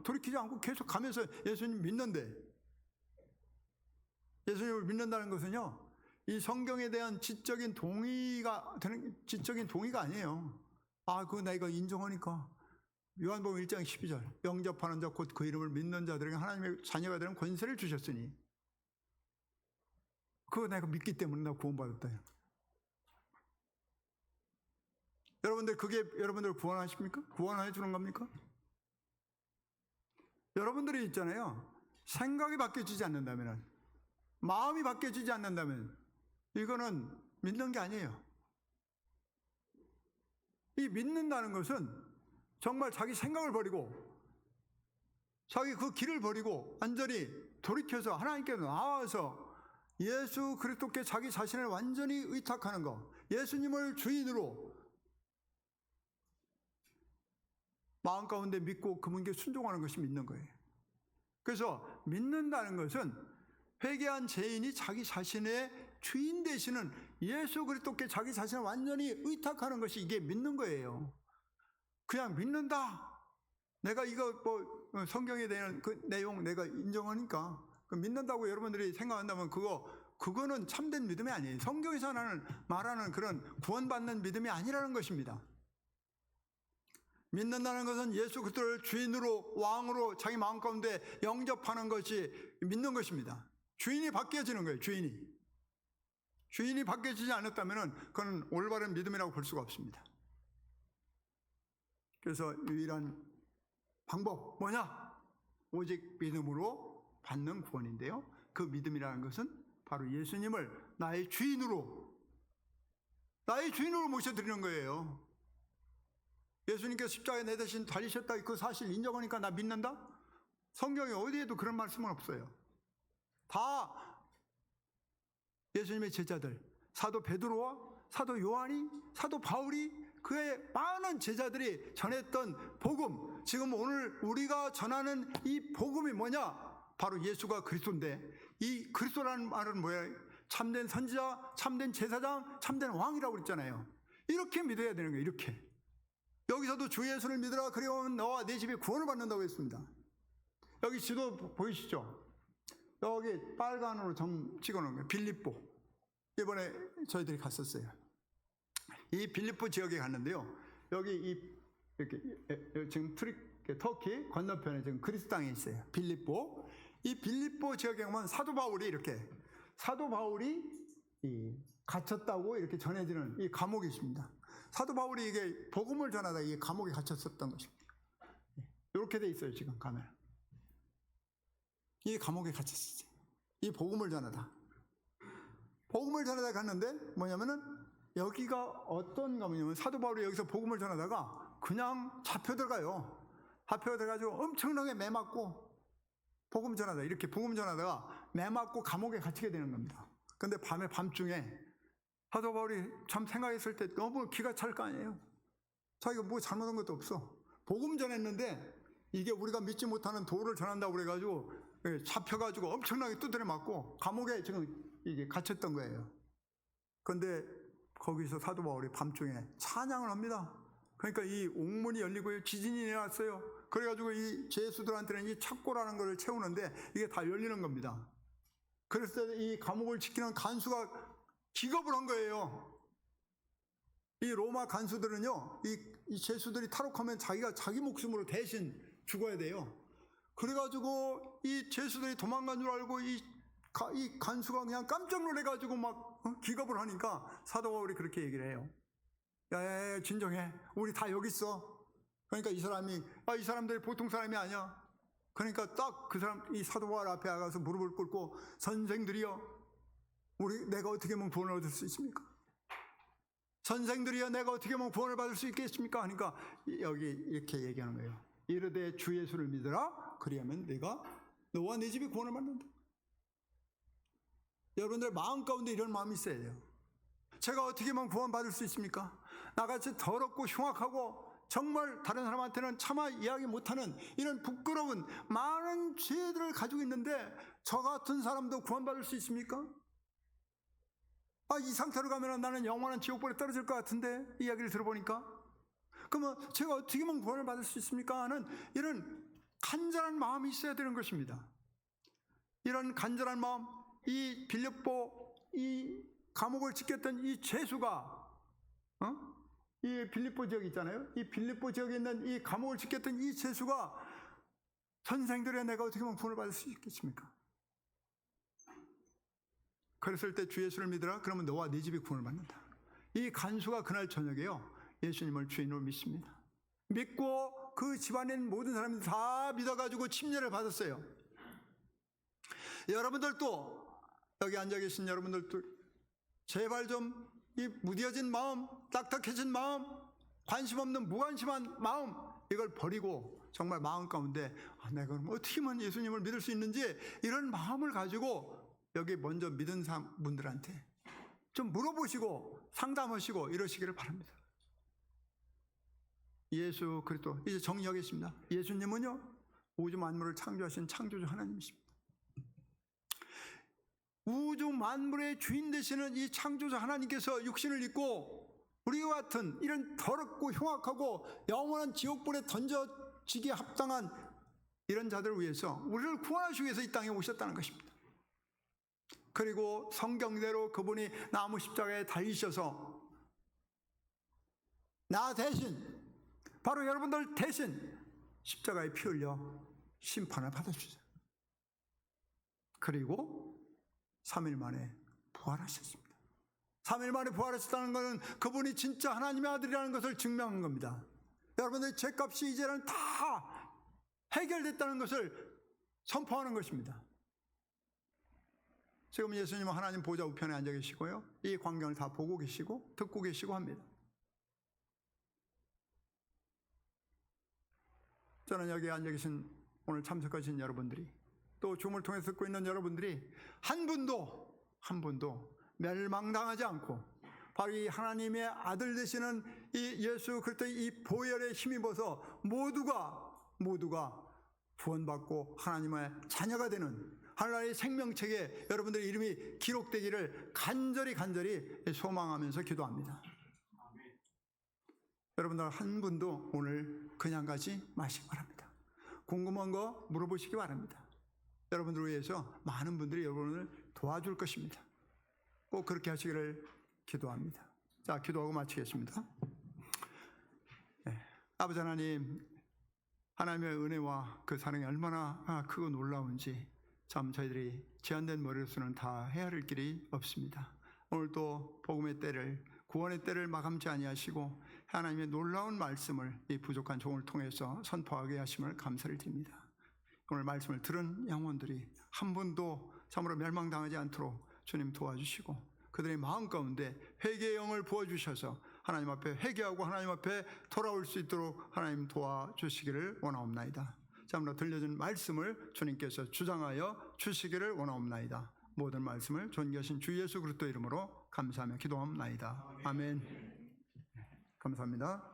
돌이키지 않고 계속 가면서 예수님 믿는데, 예수님을 믿는다는 것은요, 이 성경에 대한 지적인 동의가 아니에요. 그거 내가 인정하니까. 요한복음 1장 12절 영접하는 자 곧 그 이름을 믿는 자들에게 하나님의 자녀가 되는 권세를 주셨으니 그거 내가 믿기 때문에 나 구원받았다. 여러분들 그게 여러분들 구원하십니까? 구원해 주는 겁니까? 여러분들이 있잖아요. 생각이 바뀌어지지 않는다면, 마음이 바뀌어지지 않는다면 이거는 믿는 게 아니에요. 이 믿는다는 것은 정말 자기 생각을 버리고 자기 그 길을 버리고 완전히 돌이켜서 하나님께 나와서 예수 그리스도께 자기 자신을 완전히 의탁하는 것, 예수님을 주인으로 마음 가운데 믿고 그분께 순종하는 것이 믿는 거예요. 그래서 믿는다는 것은 회개한 죄인이 자기 자신의 주인 되시는 예수 그리스도께 자기 자신을 완전히 의탁하는 것이 이게 믿는 거예요. 그냥 믿는다. 내가 이거 성경에 대한 그 내용 내가 인정하니까 믿는다고 여러분들이 생각한다면 그거는 참된 믿음이 아니에요. 성경에서 말하는 그런 구원받는 믿음이 아니라는 것입니다. 믿는다는 것은 예수 그리스도를 주인으로, 왕으로 자기 마음 가운데 영접하는 것이 믿는 것입니다. 주인이 바뀌어지는 거예요. 주인이 바뀌어지지 않았다면 그건 올바른 믿음이라고 볼 수가 없습니다. 그래서 유일한 방법 뭐냐? 오직 믿음으로 받는 구원인데요, 그 믿음이라는 것은 바로 예수님을 나의 주인으로 모셔드리는 거예요. 예수님께서 십자가에 내 대신 달리셨다, 그 사실 인정하니까 나 믿는다? 성경에 어디에도 그런 말씀은 없어요. 다 예수님의 제자들, 사도 베드로와 사도 요한이, 사도 바울이, 그의 많은 제자들이 전했던 복음, 지금 오늘 우리가 전하는 이 복음이 뭐냐? 바로 예수가 그리스도인데, 이 그리스도라는 말은 뭐예요? 참된 선지자, 참된 제사장, 참된 왕이라고 그랬잖아요. 이렇게 믿어야 되는 거예요. 이렇게. 여기서도 주 예수를 믿으라, 그리하면 너와 네 집이 구원을 받는다고 했습니다. 여기 지도 보이시죠? 여기 빨간으로 점 찍어놓은 거예요. 빌립보. 이번에 저희들이 갔었어요. 이 빌립보 지역에 갔는데요, 여기 이렇게 지금 터키 건너편에 지금 그리스 땅에 있어요. 빌립보. 이 빌립보 지역에 가면 사도 바울이 갇혔다고 이렇게 전해지는 이 감옥이 있습니다. 사도 바울이 이게 복음을 전하다 이 감옥에 갇혔었던 것입니다. 이렇게 돼 있어요. 지금 가면 이 감옥에 갇혔어요. 이 복음을 전하다 갔는데 뭐냐면은 여기가 어떤 감옥이냐면, 사도 바울이 여기서 복음을 전하다가 그냥 잡혀 들어가요. 잡혀 들어가지고 엄청나게 매 맞고 복음 전하다가 매 맞고 감옥에 갇히게 되는 겁니다. 근데 밤중에 사도 바울이 참 생각했을 때 너무 기가 찰 거 아니에요. 자기가 뭐 잘못한 것도 없어. 복음 전했는데 이게 우리가 믿지 못하는 도를 전한다고 그래가지고 잡혀가지고 엄청나게 두드려 맞고 감옥에 지금 이게 갇혔던 거예요. 그런데 거기서 사도 바울이 밤중에 찬양을 합니다. 그러니까 이 옥문이 열리고 지진이 일어났어요. 그래가지고 이 죄수들한테는 이 착고라는 걸 채우는데 이게 다 열리는 겁니다. 그래서 이 감옥을 지키는 간수가 기겁을 한 거예요. 이 로마 간수들은요, 이 죄수들이 탈옥하면 자기가 자기 목숨으로 대신 죽어야 돼요. 그래가지고 이 죄수들이 도망간 줄 알고 이 간수가 그냥 깜짝 놀래가지고 막 기겁을 하니까 사도 바울이 그렇게 얘기를 해요. 야, 진정해. 우리 다 여기 있어. 그러니까 이 사람들이 보통 사람이 아니야. 그러니까 딱 그 사람, 이 사도 바울 앞에 가서 무릎을 꿇고, 선생들이여, 내가 어떻게 하면 구원을 얻을 수 있습니까? 선생들이여, 내가 어떻게 하면 구원을 받을 수 있겠습니까? 하니까 여기 이렇게 얘기하는 거예요. 이르되 주 예수를 믿으라. 그리하면 너와 네 집이 구원을 받는다. 여러분들 마음 가운데 이런 마음이 있어야 돼요. 제가 어떻게 하면 구원받을 수 있습니까? 나같이 더럽고 흉악하고 정말 다른 사람한테는 차마 이야기 못하는 이런 부끄러운 많은 죄들을 가지고 있는데 저 같은 사람도 구원받을 수 있습니까? 이 상태로 가면 나는 영원한 지옥불에 떨어질 것 같은데, 이야기를 들어보니까. 그러면 제가 어떻게 하면 구원을 받을 수 있습니까? 하는 이런 간절한 마음이 있어야 되는 것입니다. 이런 간절한 마음, 이 빌립보 이 감옥을 지켰던 이 죄수가 이 빌립보 지역 있잖아요. 이 빌립보 지역에 있는 이 감옥을 지켰던 이 죄수가 선생들의 내가 어떻게 하면 구원을 받을 수 있겠습니까? 그랬을 때 주 예수를 믿으라. 그러면 너와 네 집이 구원을 받는다. 이 간수가 그날 저녁에요, 예수님을 주인으로 믿습니다. 믿고 그 집안에 있는 모든 사람들이 다 믿어가지고 침례를 받았어요. 여러분들도, 여기 앉아 계신 여러분들도 제발 좀 이 무뎌진 마음, 딱딱해진 마음, 관심 없는 무관심한 마음, 이걸 버리고 정말 마음 가운데 내가 어떻게 하면 예수님을 믿을 수 있는지 이런 마음을 가지고 여기 먼저 믿은 분들한테 좀 물어보시고 상담하시고 이러시기를 바랍니다. 예수 그리스도, 이제 정리하겠습니다. 예수님은요, 우주 만물을 창조하신 창조주 하나님이십니다. 우주 만물의 주인 되시는 이 창조주 하나님께서 육신을 입고 우리와 같은 이런 더럽고 흉악하고 영원한 지옥불에 던져지기에 합당한 이런 자들을 위해서, 우리를 구원하시기 위해서 이 땅에 오셨다는 것입니다. 그리고 성경대로 그분이 나무 십자가에 달리셔서 나 대신, 바로 여러분들 대신 십자가에 피 흘려 심판을 받으셨어요. 그리고 3일 만에 부활하셨습니다. 3일 만에 부활하셨다는 것은 그분이 진짜 하나님의 아들이라는 것을 증명한 겁니다. 여러분들 죄값이 이제는 다 해결됐다는 것을 선포하는 것입니다. 지금 예수님은 하나님 보좌 우편에 앉아 계시고요, 이 광경을 다 보고 계시고 듣고 계시고 합니다. 저는 여기 앉아 계신 오늘 참석하신 여러분들이, 또 줌을 통해서 듣고 있는 여러분들이 한 분도 멸망당하지 않고 바로 이 하나님의 아들 되시는 이 예수 그리스도의 이 보혈에 힘입어서 모두가 구원받고 하나님의 자녀가 되는 하나님의 생명책에 여러분들의 이름이 기록되기를 간절히 소망하면서 기도합니다. 여러분들 한 분도 오늘 그냥 가지 마시기 바랍니다. 궁금한 거 물어보시기 바랍니다. 여러분들을 위해서 많은 분들이 여러분을 도와줄 것입니다. 꼭 그렇게 하시기를 기도합니다. 자, 기도하고 마치겠습니다. 아버지 하나님, 하나님의 은혜와 그 사랑이 얼마나 크고 놀라운지 참 저희들이 제한된 머리로서는 다 헤아릴 길이 없습니다. 오늘도 복음의 때를, 구원의 때를 마감치 아니하시고 하나님의 놀라운 말씀을 이 부족한 종을 통해서 선포하게 하심을 감사를 드립니다. 오늘 말씀을 들은 영혼들이 한 분도 참으로 멸망당하지 않도록 주님 도와주시고 그들의 마음 가운데 회개의 영을 부어주셔서 하나님 앞에 회개하고 하나님 앞에 돌아올 수 있도록 하나님 도와주시기를 원하옵나이다. 참으로 들려준 말씀을 주님께서 주장하여 주시기를 원하옵나이다. 모든 말씀을 존귀하신 주 예수 그리스도 이름으로 감사하며 기도하옵나이다. 아멘. 감사합니다.